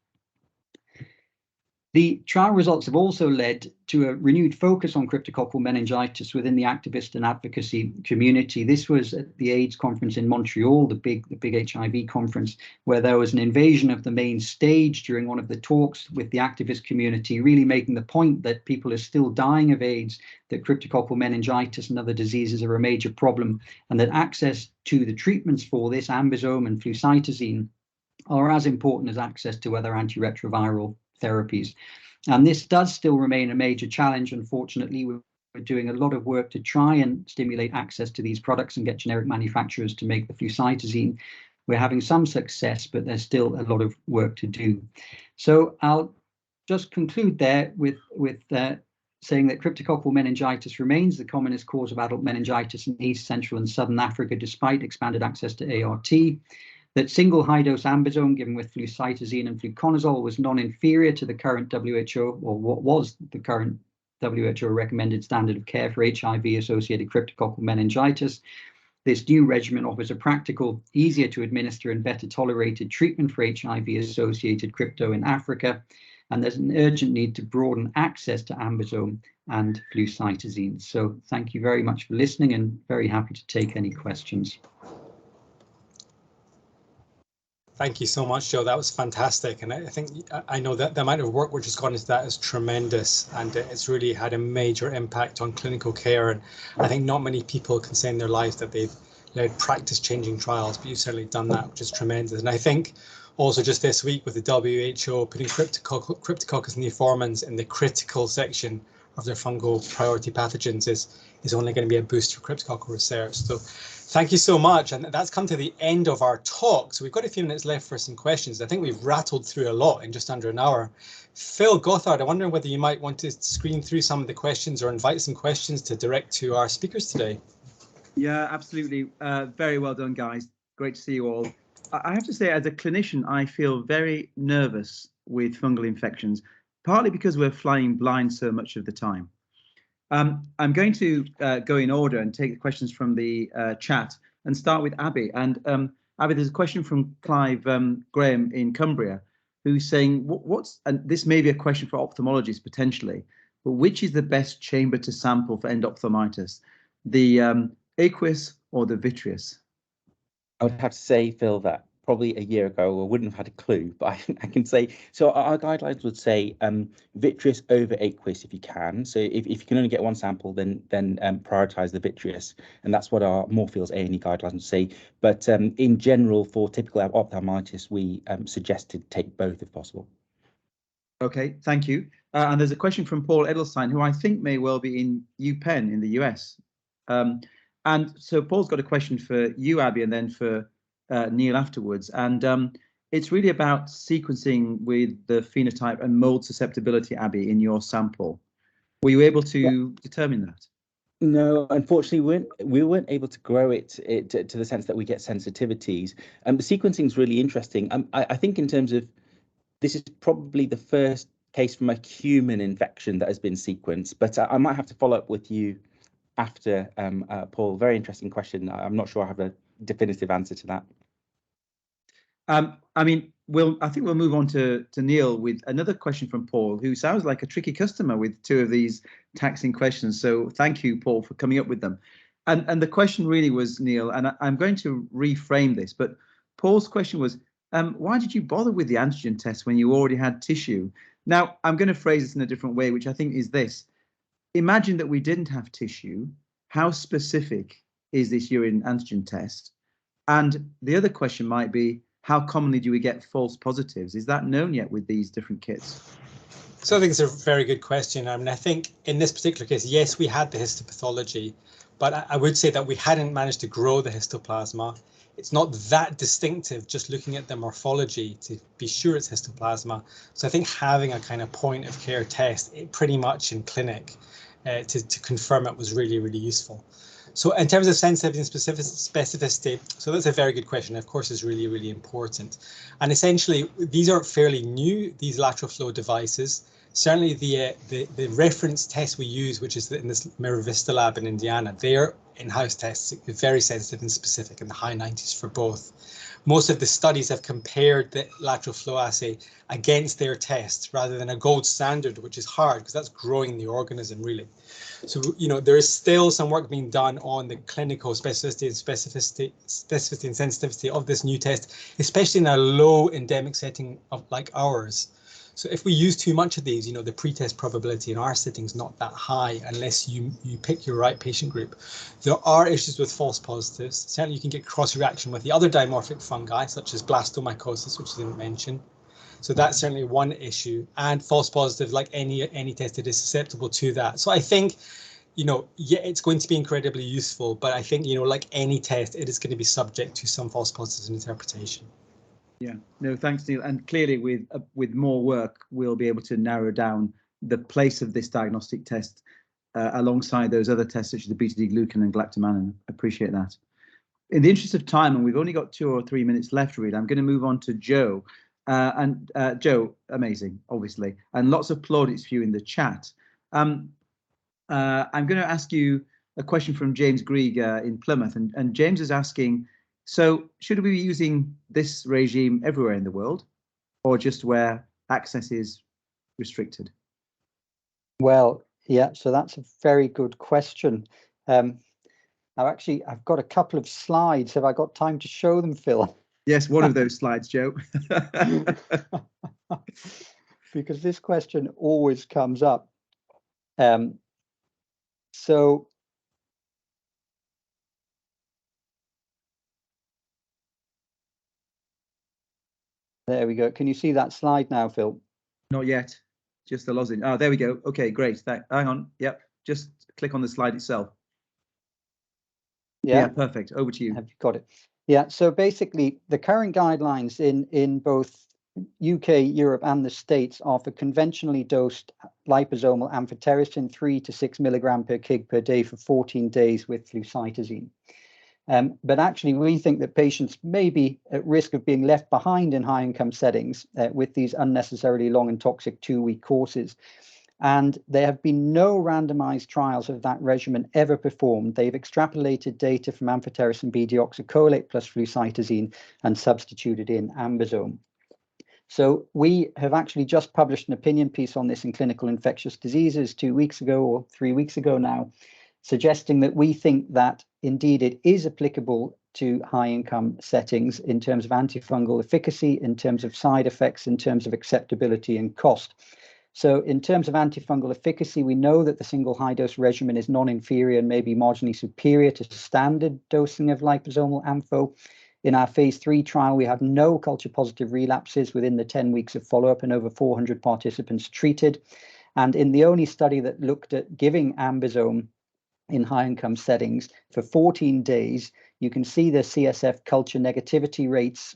The trial results have also led to a renewed focus on cryptococcal meningitis within the activist and advocacy community. This was at the AIDS conference in Montreal, the big HIV conference, where there was an invasion of the main stage during one of the talks with the activist community, really making the point that people are still dying of AIDS, that cryptococcal meningitis and other diseases are a major problem, and that access to the treatments for this, ambisome and flucytosine, are as important as access to other antiretroviral therapies. And this does still remain a major challenge. Unfortunately, we're doing a lot of work to try and stimulate access to these products and get generic manufacturers to make the flucytosine. We're having some success, but there's still a lot of work to do. So I'll just conclude there with saying that cryptococcal meningitis remains the commonest cause of adult meningitis in East, Central and Southern Africa, despite expanded access to ART. That single high-dose ambisome given with flucytosine and fluconazole was non-inferior to the current WHO, or what was the current WHO recommended standard of care for HIV-associated cryptococcal meningitis. This new regimen offers a practical, easier to administer and better tolerated treatment for HIV-associated crypto in Africa. And there's an urgent need to broaden access to ambisome and flucytosine. So thank you very much for listening, and very happy to take any questions. Thank you so much, Joe. That was fantastic. And I think I know that the amount of work which has gone into that is tremendous, and it's really had a major impact on clinical care. And I think not many people can say in their lives that they've led practice-changing trials, but you've certainly done that, which is tremendous. And I think also just this week with the WHO putting Cryptococcus neoformans in the critical section of their fungal priority pathogens is only going to be a boost for cryptococcal research. So thank you so much. And that's come to the end of our talk. So we've got a few minutes left for some questions. I think we've rattled through a lot in just under an hour. Phil Gothard, I wonder whether you might want to screen through some of the questions or invite some questions to direct to our speakers today. Yeah, absolutely. Very well done, guys. Great to see you all. I have to say, as a clinician, I feel very nervous with fungal infections, partly because we're flying blind so much of the time. I'm going to go in order and take the questions from the chat and start with Abby. And Abby, there's a question from Clive Graham in Cumbria, who's saying, and this may be a question for ophthalmologists potentially, but which is the best chamber to sample for endophthalmitis, the aqueous or the vitreous? I would have to say, Phil, that probably a year ago I wouldn't have had a clue, but I can say, so our guidelines would say vitreous over aqueous if you can. So if you can only get one sample, then prioritize the vitreous. And that's what our Moorfields A&E guidelines would say. But in general, for typical ophthalmitis, we suggest to take both if possible. Okay, thank you. And there's a question from Paul Edelstein, who I think may well be in UPenn in the US. And so Paul's got a question for you, Abby, and then for Neil afterwards. And it's really about sequencing with the phenotype and mold susceptibility, Abby, in your sample. Were you able to determine that? No, unfortunately, we weren't able to grow it to the sense that we get sensitivities. The sequencing is really interesting. I think in terms of, this is probably the first case from a human infection that has been sequenced, but I might have to follow up with you after, Paul. Very interesting question. I'm not sure I have a definitive answer to that. I mean, I think we'll move on to Neil with another question from Paul, who sounds like a tricky customer with two of these taxing questions. So thank you, Paul, for coming up with them. And the question really was, Neil, and I'm going to reframe this, but Paul's question was, why did you bother with the antigen test when you already had tissue? Now, I'm going to phrase this in a different way, which I think is this. Imagine that we didn't have tissue. How specific is this urine antigen test? And the other question might be, how commonly do we get false positives? Is that known yet with these different kits? So I think it's a very good question. I mean, I think in this particular case, yes, we had the histopathology, but I would say that we hadn't managed to grow the histoplasma. It's not that distinctive just looking at the morphology to be sure it's histoplasma. So I think having a kind of point of care test, pretty much in clinic, to confirm it was really, really useful. So in terms of sensitivity and specificity, so that's a very good question. Of course, is really, really important. And essentially, these are fairly new, these lateral flow devices. Certainly the reference test we use, which is in this Mirror Vista lab in Indiana, their in-house tests are very sensitive and specific in the high 90s for both. Most of the studies have compared the lateral flow assay against their tests rather than a gold standard, which is hard because that's growing the organism really. So, you know, there is still some work being done on the clinical specificity and sensitivity of this new test, especially in a low endemic setting of like ours. So if we use too much of these, you know, the pretest probability in our setting is not that high unless you pick your right patient group. There are issues with false positives. Certainly you can get cross-reaction with the other dimorphic fungi, such as blastomycosis, which I didn't mention. So that's certainly one issue. And false positive, like any test, it is susceptible to that. So I think, you know, yeah, it's going to be incredibly useful, but I think, you know, like any test, it is going to be subject to some false positives in interpretation. Yeah, no, thanks, Neil. And clearly, with more work, we'll be able to narrow down the place of this diagnostic test alongside those other tests such as the beta-D-glucan and galactomannan. Appreciate that. In the interest of time, and we've only got 2 or 3 minutes left, really, I'm going to move on to Joe. Joe, amazing, obviously, and lots of plaudits for you in the chat. I'm going to ask you a question from James Grieg in Plymouth, and James is asking, so should we be using this regime everywhere in the world, or just where access is restricted? Well, yeah, so that's a very good question. I've got a couple of slides. Have I got time to show them, Phil? Yes, one of those slides, Joe. Because this question always comes up. So there we go. Can you see that slide now, Phil? Not yet, just the lozenge. Oh, there we go. Okay, great. Hang on. Yep, just click on the slide itself. Yeah, perfect. Over to you. Have you got it? Yeah, so basically the current guidelines in both UK, Europe and the States are for conventionally dosed liposomal amphotericin 3 to 6 milligram per kg per day for 14 days with flucytosine. But actually, we think that patients may be at risk of being left behind in high income settings with these unnecessarily long and toxic 2-week courses. And there have been no randomized trials of that regimen ever performed. They've extrapolated data from amphotericin B-deoxycholate plus flucytosine and substituted in ambisome. So we have actually just published an opinion piece on this in Clinical Infectious Diseases 2 weeks ago or 3 weeks ago now, suggesting that we think that indeed it is applicable to high income settings in terms of antifungal efficacy, in terms of side effects, in terms of acceptability and cost. So in terms of antifungal efficacy, we know that the single high dose regimen is non-inferior and maybe marginally superior to standard dosing of liposomal ampho. In our phase 3 trial, we have no culture positive relapses within the 10 weeks of follow-up and over 400 participants treated. And in the only study that looked at giving ambisome in high income settings for 14 days, you can see the CSF culture negativity rates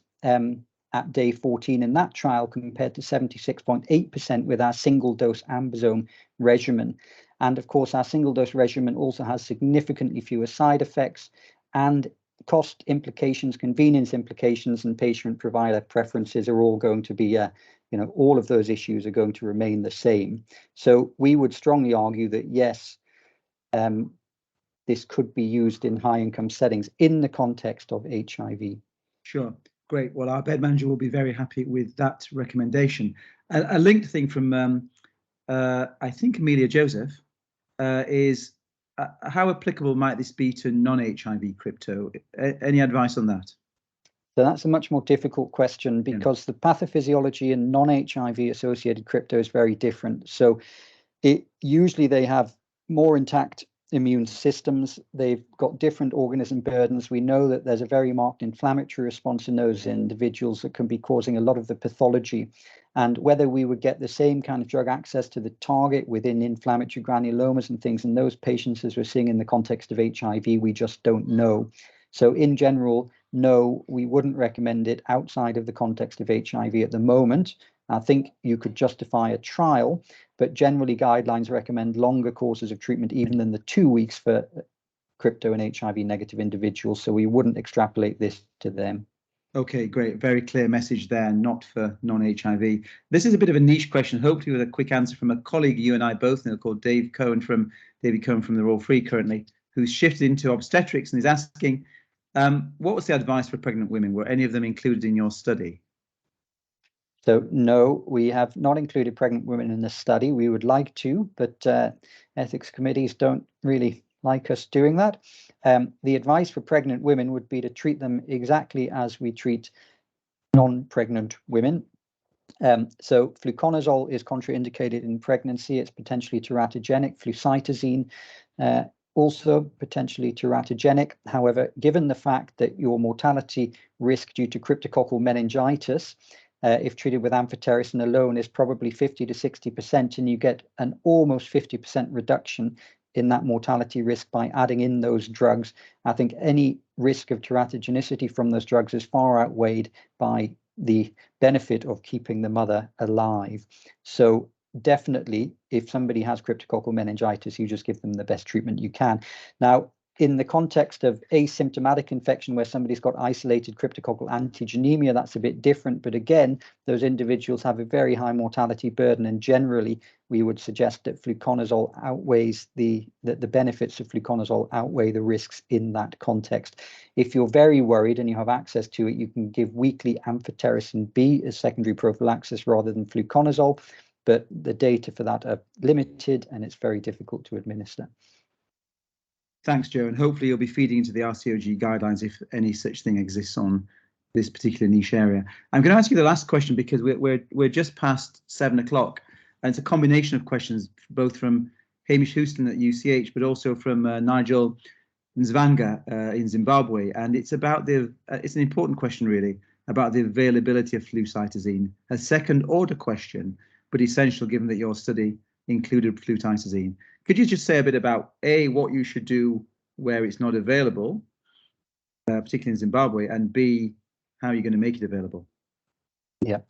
at day 14 in that trial compared to 76.8% with our single dose ambisome regimen. And of course, our single dose regimen also has significantly fewer side effects and cost implications, convenience implications, and patient provider preferences are all going to be, all of those issues are going to remain the same. So we would strongly argue that yes, this could be used in high income settings in the context of HIV. Sure. Great. Well, our bed manager will be very happy with that recommendation. A linked thing from, I think, Amelia Joseph is how applicable might this be to non-HIV crypto? Any advice on that? So that's a much more difficult question because the pathophysiology in non-HIV associated crypto is very different. So usually they have more intact immune systems. They've got different organism burdens. We know that there's a very marked inflammatory response in those individuals that can be causing a lot of the pathology. And whether we would get the same kind of drug access to the target within inflammatory granulomas and things in those patients as we're seeing in the context of HIV, we just don't know. So in general, no, we wouldn't recommend it outside of the context of HIV at the moment. I think you could justify a trial, but generally guidelines recommend longer courses of treatment even than the 2 weeks for crypto and HIV negative individuals. So we wouldn't extrapolate this to them. Okay, great. Very clear message there, not for non-HIV. This is a bit of a niche question, hopefully with a quick answer from a colleague you and I both know called David Cohen from the Royal Free currently, who's shifted into obstetrics and is asking, what was the advice for pregnant women? Were any of them included in your study? So no, we have not included pregnant women in the study. We would like to, but ethics committees don't really like us doing that. The advice for pregnant women would be to treat them exactly as we treat non-pregnant women. So fluconazole is contraindicated in pregnancy. It's potentially teratogenic. Flucytosine also potentially teratogenic. However, given the fact that your mortality risk due to cryptococcal meningitis if treated with amphotericin alone is probably 50 to 60%, and you get an almost 50% reduction in that mortality risk by adding in those drugs. I think any risk of teratogenicity from those drugs is far outweighed by the benefit of keeping the mother alive. So definitely, if somebody has cryptococcal meningitis, you just give them the best treatment you can. Now, in the context of asymptomatic infection where somebody's got isolated cryptococcal antigenemia, that's a bit different. But again, those individuals have a very high mortality burden, and generally we would suggest that fluconazole outweighs the benefits of fluconazole outweigh the risks in that context. If you're very worried and you have access to it, you can give weekly amphotericin B as secondary prophylaxis rather than fluconazole, but the data for that are limited and it's very difficult to administer. Thanks, Joe, and hopefully you'll be feeding into the RCOG guidelines if any such thing exists on this particular niche area. I'm going to ask you the last question because we're just past 7 o'clock, and it's a combination of questions both from Hamish Houston at UCH, but also from Nigel Nzvanga in Zimbabwe, and it's about it's an important question really about the availability of flucytosine, a second order question, but essential given that your study included flucytosine. Could you just say a bit about A, what you should do where it's not available, particularly in Zimbabwe, and B, how you're going to make it available? Yeah,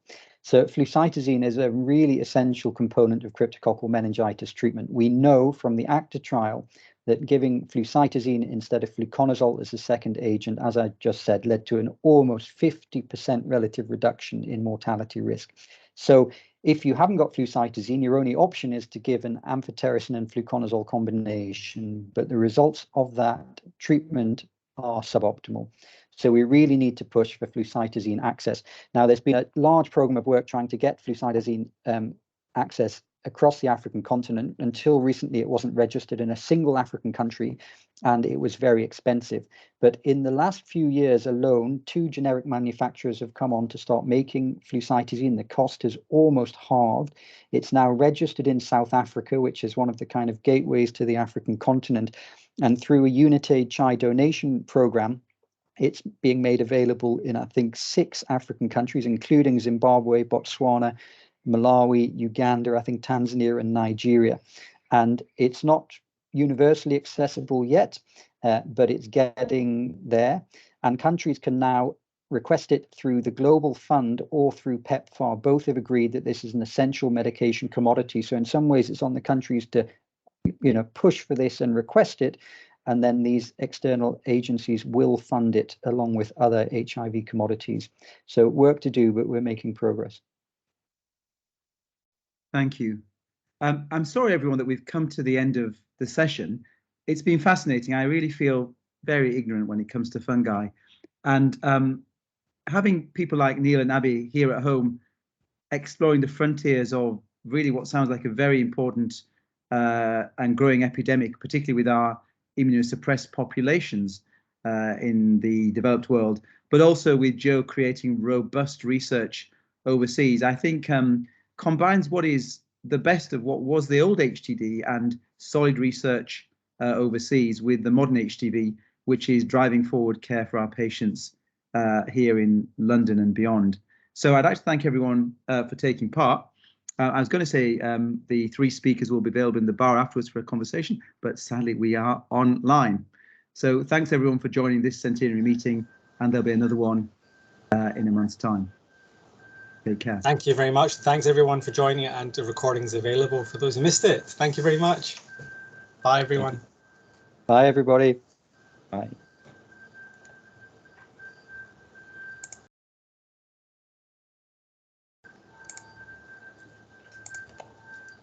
so flucytosine is a really essential component of cryptococcal meningitis treatment. We know from the ACTA trial that giving flucytosine instead of fluconazole as a second agent, as I just said, led to an almost 50% relative reduction in mortality risk. So if you haven't got flucytosine, your only option is to give an amphotericin and fluconazole combination, but the results of that treatment are suboptimal. So we really need to push for flucytosine access. Now, there's been a large program of work trying to get flucytosine access across the African continent. Until recently, it wasn't registered in a single African country, and it was very expensive. But in the last few years alone, 2 generic manufacturers have come on to start making flucytosine. The cost has almost halved. It's now registered in South Africa, which is one of the kind of gateways to the African continent. And through a Unitaid Chai donation program, it's being made available in, I think, 6 African countries, including Zimbabwe, Botswana, Malawi, Uganda, I think Tanzania and Nigeria. And it's not universally accessible yet, but it's getting there. And countries can now request it through the Global Fund or through PEPFAR. Both have agreed that this is an essential medication commodity. So in some ways, it's on the countries to, push for this and request it. And then these external agencies will fund it along with other HIV commodities. So work to do, but we're making progress. Thank you. I'm sorry, everyone, that we've come to the end of the session. It's been fascinating. I really feel very ignorant when it comes to fungi. And having people like Neil and Abby here at home exploring the frontiers of really what sounds like a very important and growing epidemic, particularly with our immunosuppressed populations in the developed world, but also with Joe creating robust research overseas, I think combines what is the best of what was the old HTD and solid research overseas with the modern HTV, which is driving forward care for our patients here in London and beyond. So I'd like to thank everyone for taking part. I was going to say the 3 speakers will be available in the bar afterwards for a conversation, but sadly we are online. So thanks everyone for joining this centenary meeting, and there'll be another one in a month's time. Take care. Thank you very much. Thanks everyone for joining, and the recording is available for those who missed it. Thank you very much. Bye everyone. Bye everybody. Bye.